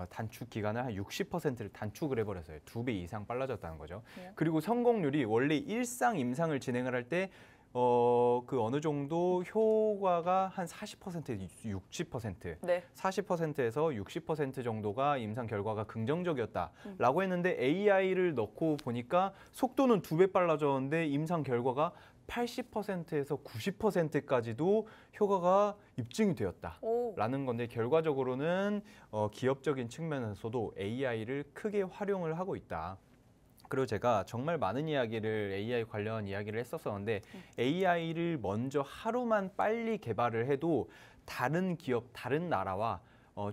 단축 기간을 한 60%를 단축을 해버렸어요. 2배 이상 빨라졌다는 거죠. 그리고 성공률이 원래 일상 임상을 진행을 할 때 그 어느 정도 효과가 한 40%, 60%, 네. 40%에서 60% 정도가 임상 결과가 긍정적이었다라고 했는데 AI를 넣고 보니까 속도는 2배 빨라졌는데 임상 결과가 80%에서 90%까지도 효과가 입증이 되었다라는 건데 결과적으로는 기업적인 측면에서도 AI를 크게 활용을 하고 있다. 그리고 제가 정말 많은 이야기를 AI 관련 이야기를 했었었는데 AI를 먼저 하루만 빨리 개발을 해도 다른 기업, 다른 나라와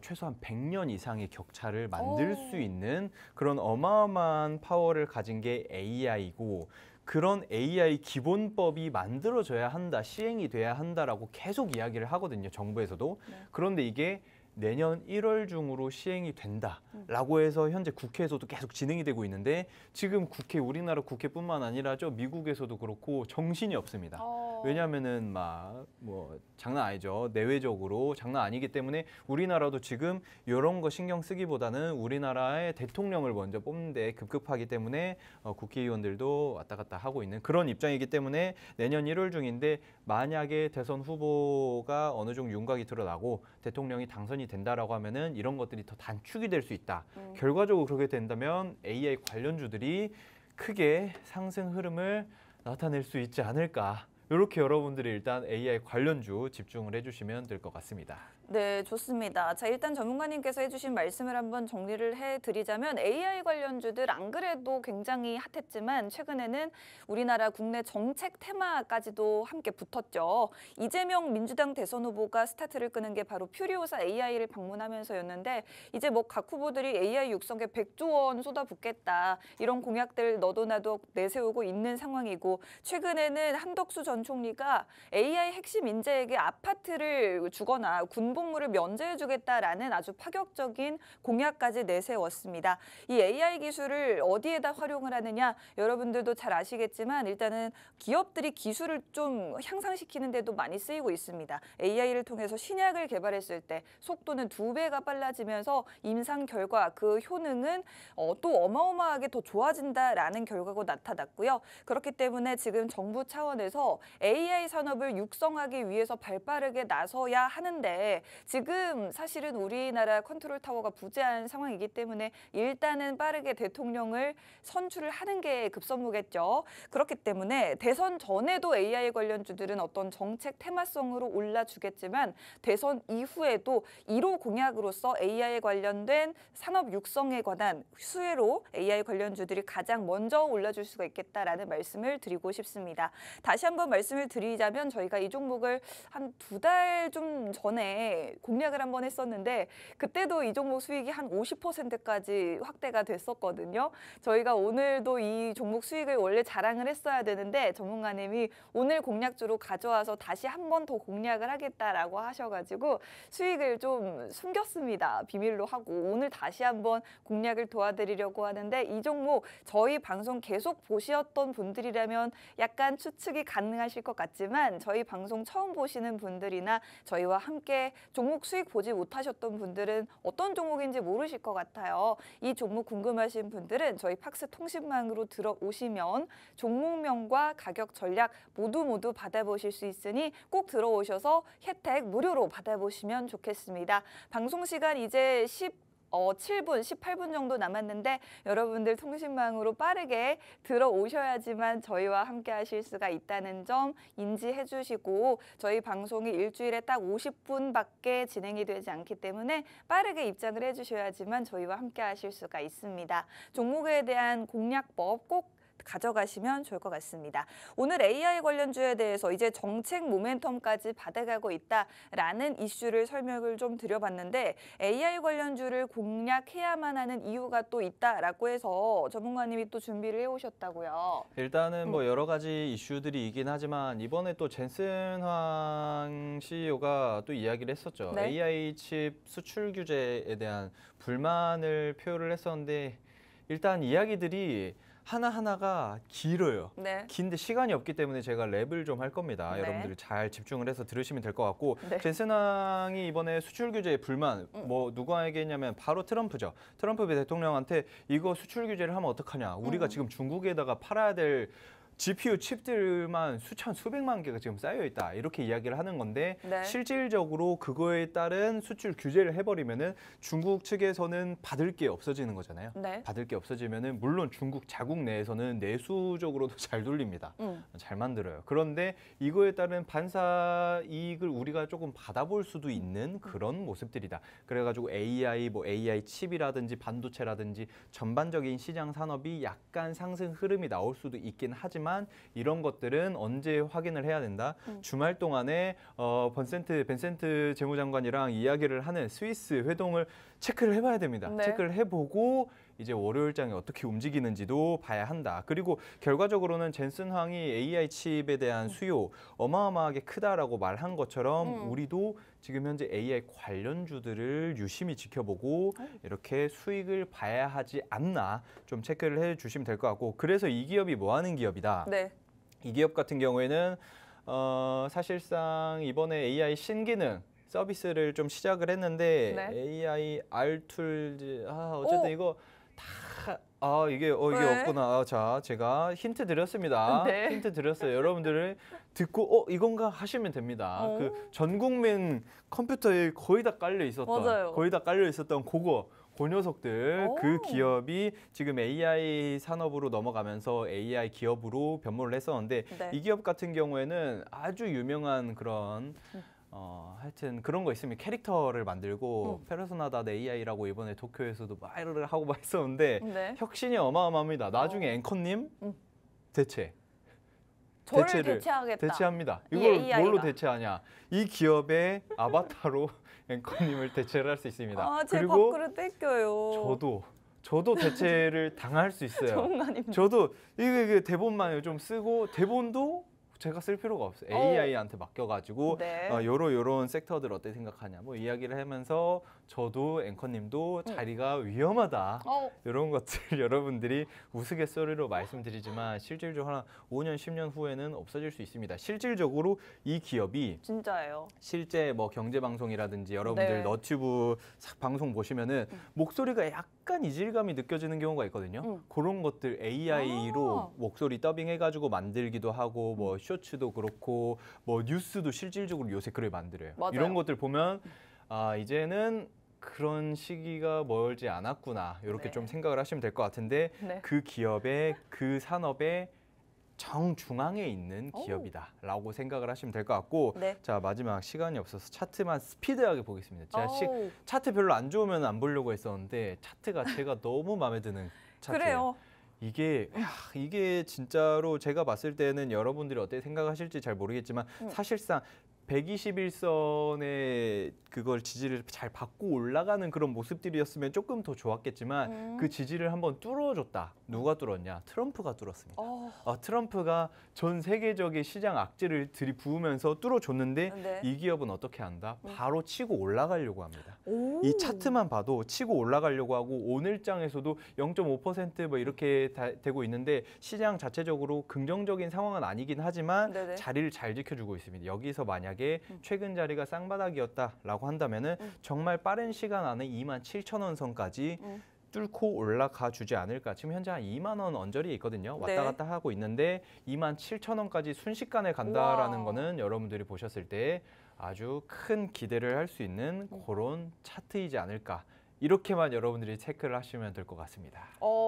최소한 100년 이상의 격차를 만들 수 있는 그런 어마어마한 파워를 가진 게 AI고 그런 AI 기본법이 만들어져야 한다, 시행이 돼야 한다라고 계속 이야기를 하거든요, 정부에서도. 그런데 이게 내년 1월 중으로 시행이 된다라고 해서 현재 국회에서도 계속 진행이 되고 있는데 지금 우리나라 국회뿐만 아니라 미국에서도 그렇고 정신이 없습니다. 왜냐하면은 뭐 장난 아니죠. 내외적으로 장난 아니기 때문에 우리나라도 지금 이런 거 신경 쓰기보다는 우리나라의 대통령을 먼저 뽑는 데 급급하기 때문에 국회의원들도 왔다 갔다 하고 있는 그런 입장이기 때문에 내년 1월 중인데 만약에 대선 후보가 어느 정도 윤곽이 드러나고 대통령이 당선이 된다라고 하면은 이런 것들이 더 단축이 될 수 있다. 결과적으로 그렇게 된다면 AI 관련주들이 크게 상승 흐름을 나타낼 수 있지 않을까. 이렇게 여러분들이 일단 AI 관련주 집중을 해주시면 될 것 같습니다. 네, 좋습니다. 자, 일단 전문가님께서 해주신 말씀을 한번 정리를 해드리자면 AI 관련주들 안 그래도 굉장히 핫했지만 최근에는 우리나라 국내 정책 테마까지도 함께 붙었죠. 이재명 민주당 대선 후보가 스타트를 끄는 게 바로 퓨리오사 AI를 방문하면서였는데 이제 뭐 각 후보들이 AI 육성에 100조 원 쏟아붓겠다 이런 공약들 너도 나도 내세우고 있는 상황이고 최근에는 한덕수 전 총리가 AI 핵심 인재에게 아파트를 주거나 군복무를 면제해주겠다라는 아주 파격적인 공약까지 내세웠습니다. 이 AI 기술을 어디에다 활용을 하느냐 여러분들도 잘 아시겠지만 일단은 기업들이 기술을 좀 향상시키는 데도 많이 쓰이고 있습니다. AI를 통해서 신약을 개발했을 때 속도는 2배가 빨라지면서 임상 결과 그 효능은 또 어마어마하게 더 좋아진다라는 결과가 나타났고요. 그렇기 때문에 지금 정부 차원에서 AI 산업을 육성하기 위해서 발빠르게 나서야 하는데 지금 사실은 우리나라 컨트롤 타워가 부재한 상황이기 때문에 일단은 빠르게 대통령을 선출을 하는 게 급선무겠죠. 그렇기 때문에 대선 전에도 AI 관련주들은 어떤 정책 테마성으로 올라주겠지만 대선 이후에도 1호 공약으로서 AI 관련된 산업 육성에 관한 수혜로 AI 관련주들이 가장 먼저 올라줄 수가 있겠다라는 말씀을 드리고 싶습니다. 다시 한번 말씀을 드리자면 저희가 이 종목을 한 2달 좀 전에 공략을 한번 했었는데 그때도 이 종목 수익이 한 50%까지 확대가 됐었거든요. 저희가 오늘도 이 종목 수익을 원래 자랑을 했어야 되는데 전문가님이 오늘 공략주로 가져와서 다시 한 번 더 공략을 하겠다라고 하셔가지고 수익을 좀 숨겼습니다. 비밀로 하고 오늘 다시 한번 공략을 도와드리려고 하는데 이 종목 저희 방송 계속 보셨던 분들이라면 약간 추측이 가능하실 것 같지만 저희 방송 처음 보시는 분들이나 저희와 함께 종목 수익 보지 못하셨던 분들은 어떤 종목인지 모르실 것 같아요. 이 종목 궁금하신 분들은 저희 팍스 통신망으로 들어오시면 종목명과 가격 전략 모두 받아보실 수 있으니 꼭 들어오셔서 혜택 무료로 받아보시면 좋겠습니다. 방송 시간 이제 7분, 18분 정도 남았는데 여러분들 통신망으로 빠르게 들어오셔야지만 저희와 함께 하실 수가 있다는 점 인지해 주시고 저희 방송이 일주일에 딱 50분밖에 진행이 되지 않기 때문에 빠르게 입장을 해 주셔야지만 저희와 함께 하실 수가 있습니다. 종목에 대한 공략법 꼭 가져가시면 좋을 것 같습니다. 오늘 AI 관련주에 대해서 이제 정책 모멘텀까지 받아가고 있다라는 이슈를 설명을 좀 드려봤는데 AI 관련주를 공략해야만 하는 이유가 또 있다라고 해서 전문가님이 또 준비를 해오셨다고요. 일단은 뭐 여러 가지 이슈들이 있긴 하지만 이번에 또 젠슨 황 CEO가 또 이야기를 했었죠. 네. AI 칩 수출 규제에 대한 불만을 표현을 했었는데 일단 이야기들이 하나하나가 길어요. 네. 긴데 시간이 없기 때문에 제가 랩을 좀 할 겁니다. 네. 여러분들 잘 집중을 해서 들으시면 될 것 같고 네. 젠슨 황이 이번에 수출 규제에 불만 뭐 누구에게 했냐면 바로 트럼프죠. 트럼프 대통령한테 이거 수출 규제를 하면 어떡하냐. 우리가 지금 중국에다가 팔아야 될 GPU 칩들만 수백만 개가 지금 쌓여 있다. 이렇게 이야기를 하는 건데 네. 실질적으로 그거에 따른 수출 규제를 해버리면은 중국 측에서는 받을 게 없어지는 거잖아요. 네. 받을 게 없어지면은 물론 중국 자국 내에서는 내수적으로도 잘 돌립니다. 잘 만들어요. 그런데 이거에 따른 반사 이익을 우리가 조금 받아볼 수도 있는 그런 모습들이다. 그래가지고 AI, 뭐 AI 칩이라든지 반도체라든지 전반적인 시장 산업이 약간 상승 흐름이 나올 수도 있긴 하지만 이런 것들은 언제 확인을 해야 된다. 주말 동안에 벤센트 재무장관이랑 이야기를 하는 스위스 회동을 체크를 해봐야 됩니다. 네. 체크를 해보고 이제 월요일장이 어떻게 움직이는지도 봐야 한다. 그리고 결과적으로는 젠슨 황이 AI 칩에 대한 수요 어마어마하게 크다라고 말한 것처럼 우리도 지금 현재 AI 관련주들을 유심히 지켜보고 이렇게 수익을 봐야 하지 않나 좀 체크를 해주시면 될 것 같고, 그래서 이 기업이 뭐 하는 기업이다. 네. 이 기업 같은 경우에는 사실상 이번에 AI 신기능 서비스를 좀 시작을 했는데 네. AI R툴즈 어쨌든 이거 다 이게 네. 없구나. 자, 제가 힌트 드렸습니다. 네. 힌트 드렸어요. 여러분들을 듣고 이건가 하시면 됩니다. 그 전 국민 컴퓨터에 거의 다 깔려 있었던 맞아요. 그거 그 녀석들, 그 기업이 지금 AI 산업으로 넘어가면서 AI 기업으로 변모를 했었는데 네. 이 기업 같은 경우에는 아주 유명한 그런 하여튼 그런 거 있으면 캐릭터를 만들고 페르소나다 AI라고 이번에 도쿄에서도 바이럴을 하고 막 했었는데 네. 혁신이 어마어마합니다. 나중에 앵커님 저를 대체를 대체하겠다. 대체합니다. 이 이걸 AI가. 뭘로 대체하냐? 이 기업의 아바타로 앵커님을 대체를 할 수 있습니다. 제 그리고 밥그릇 뺏겨요. 저도 대체를 당할 수 있어요. 정말입니다. 저도 이게 대본만 좀 쓰고 대본도 제가 쓸 필요가 없어요. AI한테 맡겨가지고 네. 요런 섹터들 어떻게 생각하냐 뭐 이야기를 하면서 저도 앵커님도 자리가 위험하다. 이런 것들 여러분들이 우스갯소리로 말씀드리지만 실질적으로 한 5년, 10년 후에는 없어질 수 있습니다. 실질적으로 이 기업이 진짜예요. 실제 뭐 경제 방송이라든지 여러분들 네. 너튜브 방송 보시면은 목소리가 약간 이질감이 느껴지는 경우가 있거든요. 그런 것들 AI로 목소리 더빙해가지고 만들기도 하고 뭐 쇼츠도 그렇고 뭐 뉴스도 실질적으로 요새 그걸 만들어요. 맞아요. 이런 것들 보면 이제는 그런 시기가 멀지 않았구나 이렇게 네. 좀 생각을 하시면 될 것 같은데 네. 그 기업의 그 산업의 정중앙에 있는 기업이다라고 생각을 하시면 될 것 같고 네. 자 마지막 시간이 없어서 차트만 스피드하게 보겠습니다. 제가 어우. 차트 별로 안 좋으면 안 보려고 했었는데 차트가 제가 너무 마음에 드는 차트예요. 그래요. 이게 진짜로 제가 봤을 때는 여러분들이 어떻게 생각하실지 잘 모르겠지만 사실상 121선의 그걸 지지를 잘 받고 올라가는 그런 모습들이었으면 조금 더 좋았겠지만 그 지지를 한번 뚫어줬다. 누가 뚫었냐? 트럼프가 뚫었습니다. 트럼프가 전 세계적인 시장 악재를 들이부으면서 뚫어줬는데 네. 이 기업은 어떻게 한다? 바로 치고 올라가려고 합니다. 이 차트만 봐도 치고 올라가려고 하고 오늘장에서도 0.5%뭐 이렇게 되고 있는데 시장 자체적으로 긍정적인 상황은 아니긴 하지만 네네. 자리를 잘 지켜주고 있습니다. 여기서 만약에 최근 자리가 쌍바닥이었다라고 한다면은 정말 빠른 시간 안에 27,000원 선까지 뚫고 올라가 주지 않을까. 지금 현재 한 2만 원 언저리에 있거든요. 왔다 네. 갔다 하고 있는데 27,000원까지 순식간에 간다라는 와. 거는 여러분들이 보셨을 때 아주 큰 기대를 할 수 있는 그런 차트이지 않을까. 이렇게만 여러분들이 체크를 하시면 될 것 같습니다.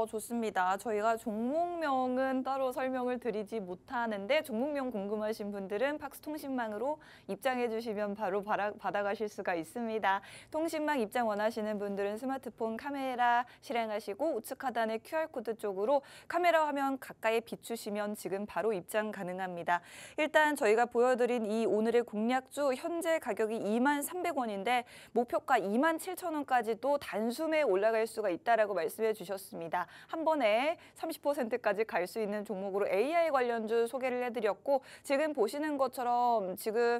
좋습니다. 저희가 종목명은 따로 설명을 드리지 못하는데 종목명 궁금하신 분들은 팍스통신망으로 입장해 주시면 바로 받아가실 수가 있습니다. 통신망 입장 원하시는 분들은 스마트폰 카메라 실행하시고 우측 하단의 QR코드 쪽으로 카메라 화면 가까이 비추시면 지금 바로 입장 가능합니다. 일단 저희가 보여드린 이 오늘의 공략주 현재 가격이 23,300원인데 목표가 27,000원까지도 단숨에 올라갈 수가 있다라고 말씀해 주셨습니다. 한 번에 30%까지 갈 수 있는 종목으로 AI 관련주 소개를 해드렸고 지금 보시는 것처럼 지금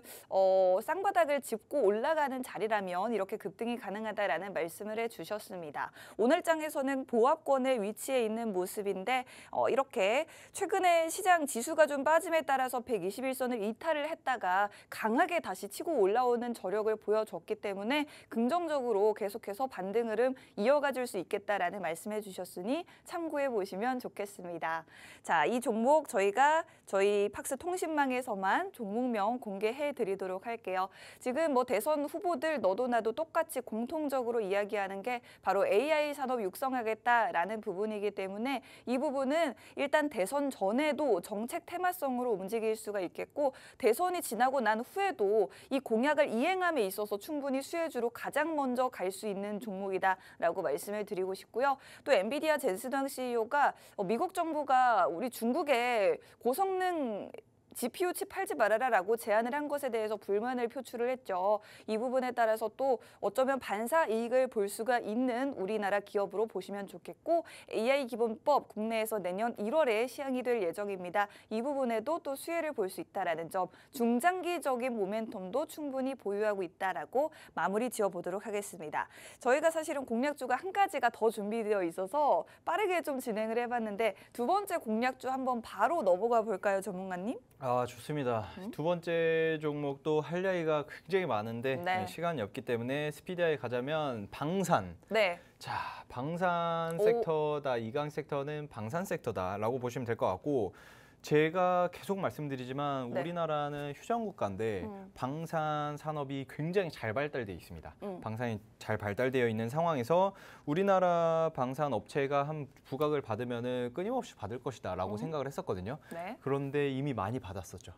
쌍바닥을 짚고 올라가는 자리라면 이렇게 급등이 가능하다라는 말씀을 해주셨습니다. 오늘장에서는 보합권에 위치해 있는 모습인데 이렇게 최근에 시장 지수가 좀 빠짐에 따라서 121선을 이탈을 했다가 강하게 다시 치고 올라오는 저력을 보여줬기 때문에 긍정적으로 계속해서 반등 흐름 이어가 줄 수 있겠다라는 말씀해 주셨으니 참고해 보시면 좋겠습니다. 자, 이 종목 저희가 저희 팍스 통신망에서만 종목명 공개해 드리도록 할게요. 지금 뭐 대선 후보들 너도 나도 똑같이 공통적으로 이야기하는 게 바로 AI 산업 육성하겠다라는 부분이기 때문에 이 부분은 일단 대선 전에도 정책 테마성으로 움직일 수가 있겠고 대선이 지나고 난 후에도 이 공약을 이행함에 있어서 충분히 수혜주로 가장 먼저 갈 수 있는 종목이다라고 말씀을 드리고 싶고요. 또 엔비디아 젠슨 황 CEO가 미국 정부가 우리 중국에 고성능 GPU 칩 팔지 말아라라고 제안을 한 것에 대해서 불만을 표출을 했죠. 이 부분에 따라서 또 어쩌면 반사 이익을 볼 수가 있는 우리나라 기업으로 보시면 좋겠고 AI 기본법 국내에서 내년 1월에 시행이 될 예정입니다. 이 부분에도 또 수혜를 볼 수 있다라는 점, 중장기적인 모멘텀도 충분히 보유하고 있다라고 마무리 지어보도록 하겠습니다. 저희가 사실은 공략주가 한 가지가 더 준비되어 있어서 빠르게 좀 진행을 해봤는데 두 번째 공략주 한번 바로 넘어가 볼까요, 전문가님? 아, 좋습니다. 두 번째 종목도 할 이야기가 굉장히 많은데 네. 시간이 없기 때문에 스피디하게 가자면 방산. 네. 자, 방산 섹터다, 이강 섹터는 방산 섹터다라고 보시면 될 것 같고 제가 계속 말씀드리지만 네. 우리나라는 휴전 국가인데 방산 산업이 굉장히 잘 발달되어 있습니다. 방산이 잘 발달되어 있는 상황에서 우리나라 방산 업체가 한 부각을 받으면은 끊임없이 받을 것이다라고 생각을 했었거든요. 네. 그런데 이미 많이 받았었죠.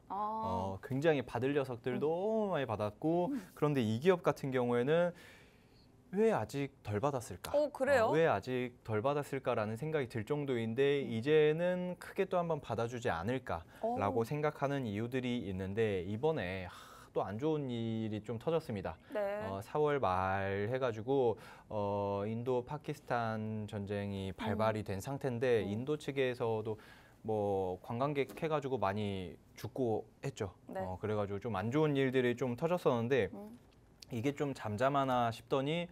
굉장히 받을 녀석들 너무 많이 받았고 그런데 이 기업 같은 경우에는 왜 아직 덜 받았을까? 그래요? 왜 아직 덜 받았을까라는 생각이 들 정도인데 이제는 크게 또 한번 받아주지 않을까라고 생각하는 이유들이 있는데 이번에 또 안 좋은 일이 좀 터졌습니다. 네. 4월 말 해가지고 인도 파키스탄 전쟁이 발발이 된 상태인데 인도 측에서도 뭐 관광객 해가지고 많이 죽고 했죠. 네. 그래가지고 좀 안 좋은 일들이 좀 터졌었는데 이게 좀 잠잠하나 싶더니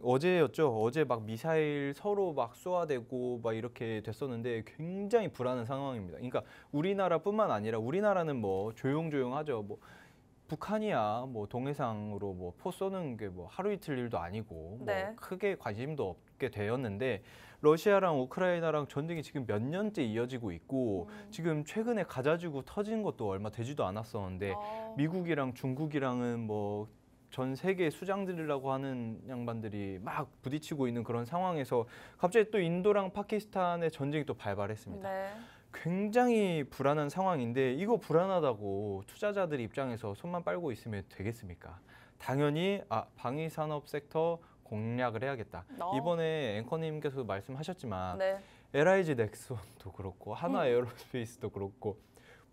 어제였죠. 어제 막 미사일 서로 막 쏘아대고 막 이렇게 됐었는데 굉장히 불안한 상황입니다. 그러니까 우리나라뿐만 아니라 우리나라는 뭐 조용조용하죠. 뭐 북한이야 뭐 동해상으로 뭐 포 쏘는 게 뭐 하루 이틀 일도 아니고 네. 뭐 크게 관심도 없게 되었는데 러시아랑 우크라이나랑 전쟁이 지금 몇 년째 이어지고 있고 지금 최근에 가자지구 터진 것도 얼마 되지도 않았었는데 미국이랑 중국이랑은 뭐 전 세계 수장들이라고 하는 양반들이 막 부딪히고 있는 그런 상황에서 갑자기 또 인도랑 파키스탄의 전쟁이 또 발발했습니다. 네. 굉장히 불안한 상황인데 이거 불안하다고 투자자들 입장에서 손만 빨고 있으면 되겠습니까? 당연히 방위산업 섹터 공략을 해야겠다. 이번에 앵커님께서도 말씀하셨지만 네. LIG 넥슨도 그렇고 하나 에어로스페이스도 그렇고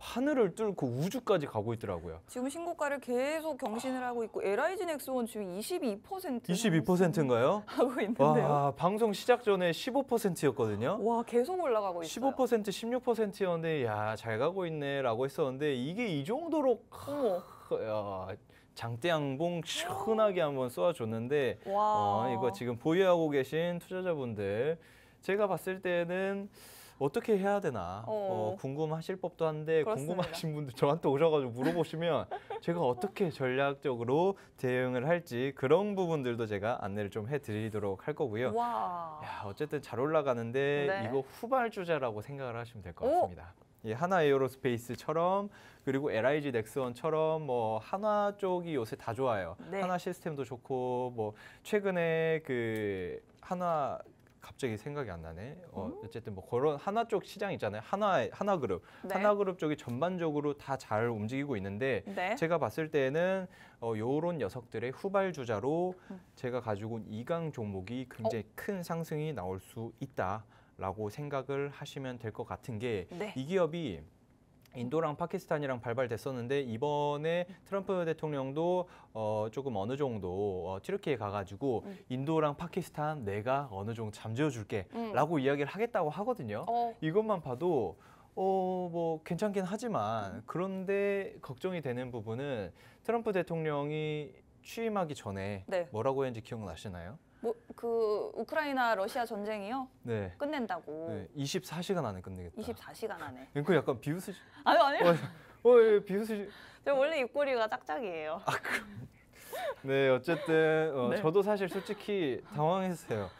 하늘을 뚫고 우주까지 가고 있더라고요. 지금 신고가를 계속 경신을 하고 있고 LIG 넥스원 지금 22% 22%인가요? 하고 있는데요. 와, 방송 시작 전에 15%였거든요. 와, 계속 올라가고 있어요. 15%, 16%였는데 야, 잘 가고 있네라고 했었는데 이게 이 정도로 야, 장대양봉 시원하게 한번 쏘아줬는데 이거 지금 보유하고 계신 투자자분들 제가 봤을 때는 어떻게 해야 되나 궁금하실 법도 한데 그렇습니다. 궁금하신 분들 저한테 오셔가지고 물어보시면 제가 어떻게 전략적으로 대응을 할지 그런 부분들도 제가 안내를 좀 해드리도록 할 거고요. 와. 야, 어쨌든 잘 올라가는데 네. 이거 후발주자라고 생각을 하시면 될 것 같습니다. 예, 하나 에어로스페이스처럼 그리고 LIG 넥스원처럼 뭐 한화 쪽이 요새 다 좋아요. 네. 한화 시스템도 좋고 뭐 최근에 그 한화 갑자기 생각이 안 나네. 어쨌든 뭐 그런 하나 쪽 시장 있잖아요. 하나그룹. 네. 하나그룹 쪽이 전반적으로 다 잘 움직이고 있는데 네. 제가 봤을 때는 요런 녀석들의 후발주자로 제가 가지고 온 이강 종목이 굉장히 큰 상승이 나올 수 있다라고 생각을 하시면 될 것 같은 게 이 기업이 인도랑 파키스탄이랑 발발됐었는데 이번에 트럼프 대통령도 조금 어느 정도 튀르키예 가가지고 인도랑 파키스탄 내가 어느 정도 잠재워줄게 라고 이야기를 하겠다고 하거든요. 이것만 봐도 뭐 괜찮긴 하지만 그런데 걱정이 되는 부분은 트럼프 대통령이 취임하기 전에 뭐라고 했는지 기억나시나요? 뭐 그 우크라이나 러시아 전쟁이요? 네. 끝낸다고. 네, 24시간 안에 끝내겠다. 24시간 안에. 그 약간 비웃으시. 아니요. 예, 비웃으시. 저 원래 입꼬리가 짝짝이에요. 네, 어쨌든 저도 사실 솔직히 당황했어요.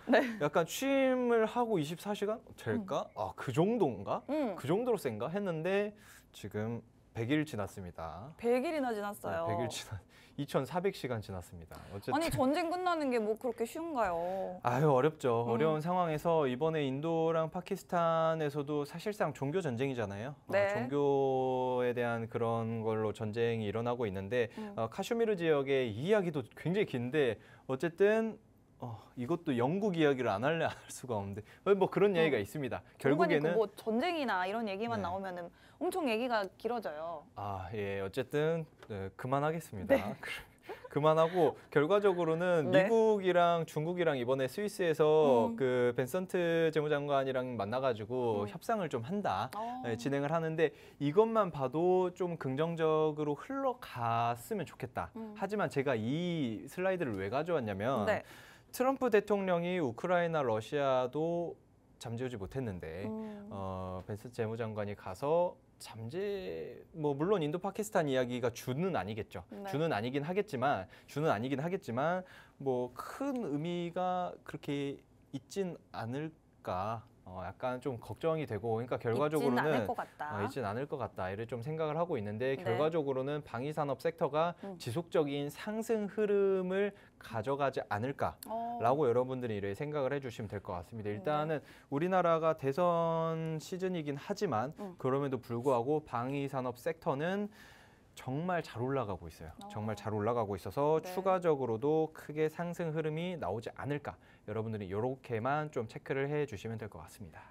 약간 취임을 하고 24시간 될까? 그 정도인가? 그 정도로 센가? 했는데 지금 100일 지났습니다. 100일이나 지났어요. 100일 지났. 2,400시간 지났습니다. 어쨌든. 아니 전쟁 끝나는 게 뭐 그렇게 쉬운가요? 아유 어렵죠. 어려운 상황에서 이번에 인도랑 파키스탄에서도 사실상 종교 전쟁이잖아요. 네. 종교에 대한 그런 걸로 전쟁이 일어나고 있는데 카슈미르 지역의 이 이야기도 굉장히 긴데 어쨌든 이것도 영국 이야기를 안 할래 안 할 수가 없는데 뭐 그런 얘기가 있습니다. 결국에는 뭐 전쟁이나 이런 얘기만 네. 나오면은 엄청 얘기가 길어져요. 예, 어쨌든 그만하겠습니다. 네. 그만하고 결과적으로는 네. 미국이랑 중국이랑 이번에 스위스에서 음. 그 벤선트 재무장관이랑 만나가지고 협상을 좀 한다. 진행을 하는데 이것만 봐도 좀 긍정적으로 흘러갔으면 좋겠다. 하지만 제가 이 슬라이드를 왜 가져왔냐면 네. 트럼프 대통령이 우크라이나, 러시아도 잠재우지 못했는데 벤슨 재무장관이 가서 뭐 물론 인도 파키스탄 이야기가 주는 아니겠죠. 네. 주는 아니긴 하겠지만 뭐 큰 의미가 그렇게 있진 않을까. 약간 좀 걱정이 되고, 그러니까 결과적으로는 있지는 않을 것 같다. 있진 않을 것 같다. 이를 좀 생각을 하고 있는데 네. 결과적으로는 방위산업 섹터가 지속적인 상승 흐름을 가져가지 않을까라고 여러분들이 이를 생각을 해주시면 될 것 같습니다. 일단은 우리나라가 대선 시즌이긴 하지만 그럼에도 불구하고 방위산업 섹터는 정말 잘 올라가고 있어요. 정말 잘 올라가고 있어서 네. 추가적으로도 크게 상승 흐름이 나오지 않을까. 여러분들이 이렇게만 좀 체크를 해주시면 될 것 같습니다.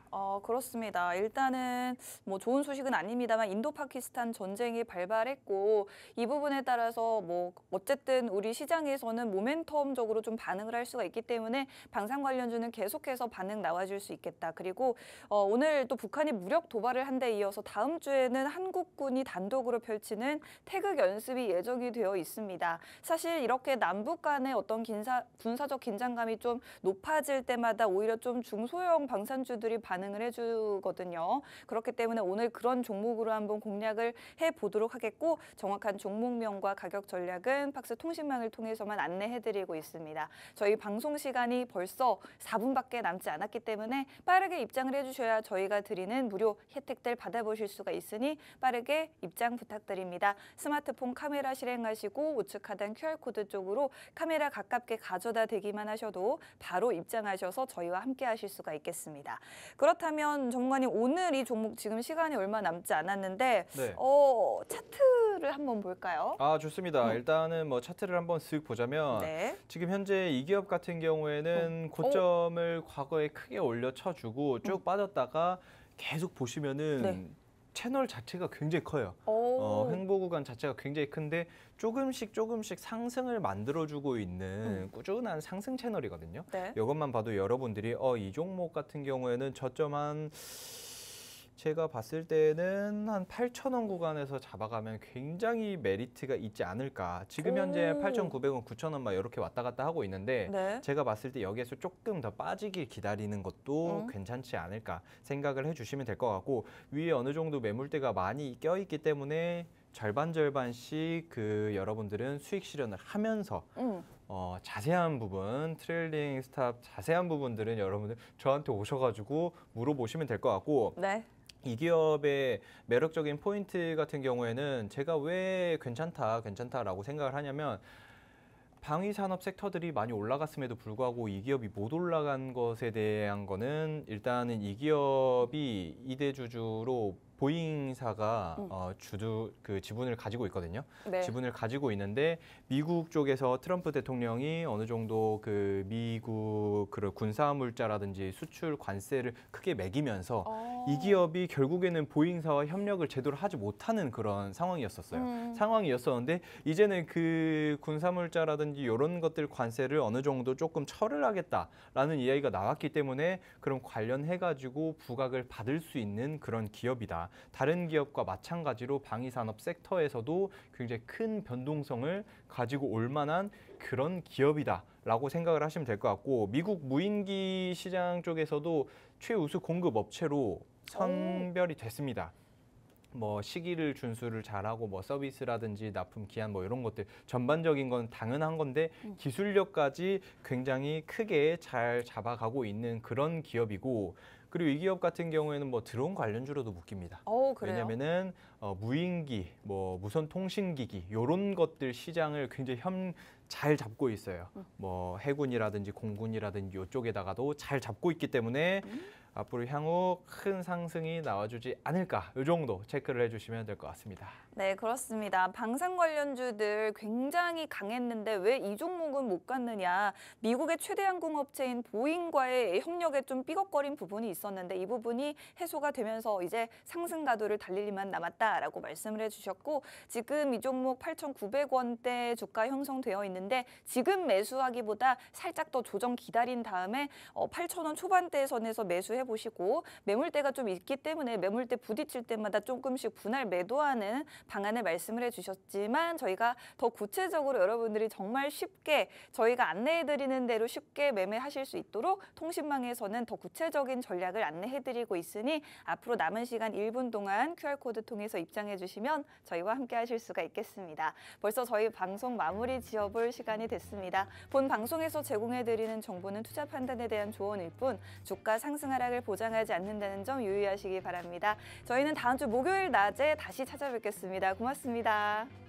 그렇습니다. 일단은 뭐 좋은 소식은 아닙니다만 인도 파키스탄 전쟁이 발발했고 이 부분에 따라서 뭐 어쨌든 우리 시장에서는 모멘텀적으로 좀 반응을 할 수가 있기 때문에 방산 관련주는 계속해서 반응 나와줄 수 있겠다. 그리고 오늘 또 북한이 무력 도발을 한 데 이어서 다음 주에는 한국군이 단독으로 펼치는 태극 연습이 예정이 되어 있습니다. 사실 이렇게 남북 간의 어떤 군사적 긴장감이 좀 높아질 때마다 오히려 좀 중소형 방산주들이 반응을 해주거든요. 그렇기 때문에 오늘 그런 종목으로 한번 공략을 해보도록 하겠고 정확한 종목명과 가격 전략은 팍스 통신망을 통해서만 안내해드리고 있습니다. 저희 방송 시간이 벌써 4분밖에 남지 않았기 때문에 빠르게 입장을 해주셔야 저희가 드리는 무료 혜택들 받아보실 수가 있으니 빠르게 입장 부탁드립니다. 스마트폰 카메라 실행하시고 우측 하단 QR코드 쪽으로 카메라 가깝게 가져다 대기만 하셔도 바로 입장하셔서 저희와 함께 하실 수가 있겠습니다. 그렇다면 전문가님 오늘 이 종목 지금 시간이 얼마 남지 않았는데 네. 차트를 한번 볼까요? 좋습니다. 일단은 뭐 차트를 한번 쓱 보자면 네. 지금 현재 이 기업 같은 경우에는 고점을 과거에 크게 올려쳐주고 쭉 빠졌다가 계속 보시면은 네. 채널 자체가 굉장히 커요. 횡보 구간 자체가 굉장히 큰데 조금씩 상승을 만들어주고 있는 꾸준한 상승 채널이거든요. 네. 이것만 봐도 여러분들이 이 종목 같은 경우에는 저점 한 제가 봤을 때는 한 8,000원 구간에서 잡아가면 굉장히 메리트가 있지 않을까. 지금 현재 8,900원, 9,000원 막 이렇게 왔다 갔다 하고 있는데 네. 제가 봤을 때 여기에서 조금 더 빠지길 기다리는 것도 괜찮지 않을까 생각을 해주시면 될 것 같고 위에 어느 정도 매물대가 많이 껴있기 때문에 절반씩 여러분들은 수익 실현을 하면서 자세한 부분, 트레일링 스탑 자세한 부분들은 여러분들 저한테 오셔가지고 물어보시면 될 것 같고 네. 이 기업의 매력적인 포인트 같은 경우에는 제가 왜 괜찮다라고 생각을 하냐면 방위산업 섹터들이 많이 올라갔음에도 불구하고 이 기업이 못 올라간 것에 대한 거는 일단은 이 기업이 이대주주로 보잉사가 지분을 가지고 있거든요. 네. 지분을 가지고 있는데 미국 쪽에서 트럼프 대통령이 어느 정도 미국 군사물자라든지 수출 관세를 크게 매기면서 이 기업이 결국에는 보잉사와 협력을 제대로 하지 못하는 그런 상황이었었는데 이제는 군사물자라든지 이런 것들 관세를 어느 정도 조금 처리를 하겠다라는 이야기가 나왔기 때문에 그럼 관련해가지고 부각을 받을 수 있는 그런 기업이다. 다른 기업과 마찬가지로 방위산업 섹터에서도 굉장히 큰 변동성을 가지고 올 만한 그런 기업이다라고 생각을 하시면 될 것 같고 미국 무인기 시장 쪽에서도 최우수 공급 업체로 선별이 됐습니다. 뭐 시기를 준수를 잘하고 뭐 서비스라든지 납품 기한 뭐 이런 것들 전반적인 건 당연한 건데 기술력까지 굉장히 크게 잘 잡아가고 있는 그런 기업이고 그리고 이 기업 같은 경우에는 뭐 드론 관련주로도 묶입니다. 그래요? 왜냐면은 무인기, 뭐 무선 통신기기 이런 것들 시장을 굉장히 잘 잡고 있어요. 뭐 해군이라든지 공군이라든지 이쪽에다가도 잘 잡고 있기 때문에 앞으로 향후 큰 상승이 나와주지 않을까 이 정도 체크를 해주시면 될 것 같습니다. 네, 그렇습니다. 방산 관련주들 굉장히 강했는데 왜 이 종목은 못 갔느냐. 미국의 최대 항공업체인 보잉과의 협력에 좀 삐걱거린 부분이 있었는데 이 부분이 해소가 되면서 이제 상승 가도를 달릴 일만 남았다라고 말씀을 해주셨고 지금 이 종목 8,900원대 주가 형성되어 있는데 지금 매수하기보다 살짝 더 조정 기다린 다음에 8,000원 초반대 선에서 매수해 보시고 매물대가 좀 있기 때문에 매물대 부딪힐 때마다 조금씩 분할 매도하는 방안을 말씀을 해주셨지만 저희가 더 구체적으로 여러분들이 정말 쉽게 저희가 안내해드리는 대로 쉽게 매매하실 수 있도록 통신망에서는 더 구체적인 전략을 안내해드리고 있으니 앞으로 남은 시간 1분 동안 QR코드 통해서 입장해 주시면 저희와 함께 하실 수가 있겠습니다. 벌써 저희 방송 마무리 지어볼 시간이 됐습니다. 본 방송에서 제공해드리는 정보는 투자 판단에 대한 조언일 뿐 주가 상승 하락을 보장하지 않는다는 점 유의하시기 바랍니다. 저희는 다음 주 목요일 낮에 다시 찾아뵙겠습니다. 고맙습니다.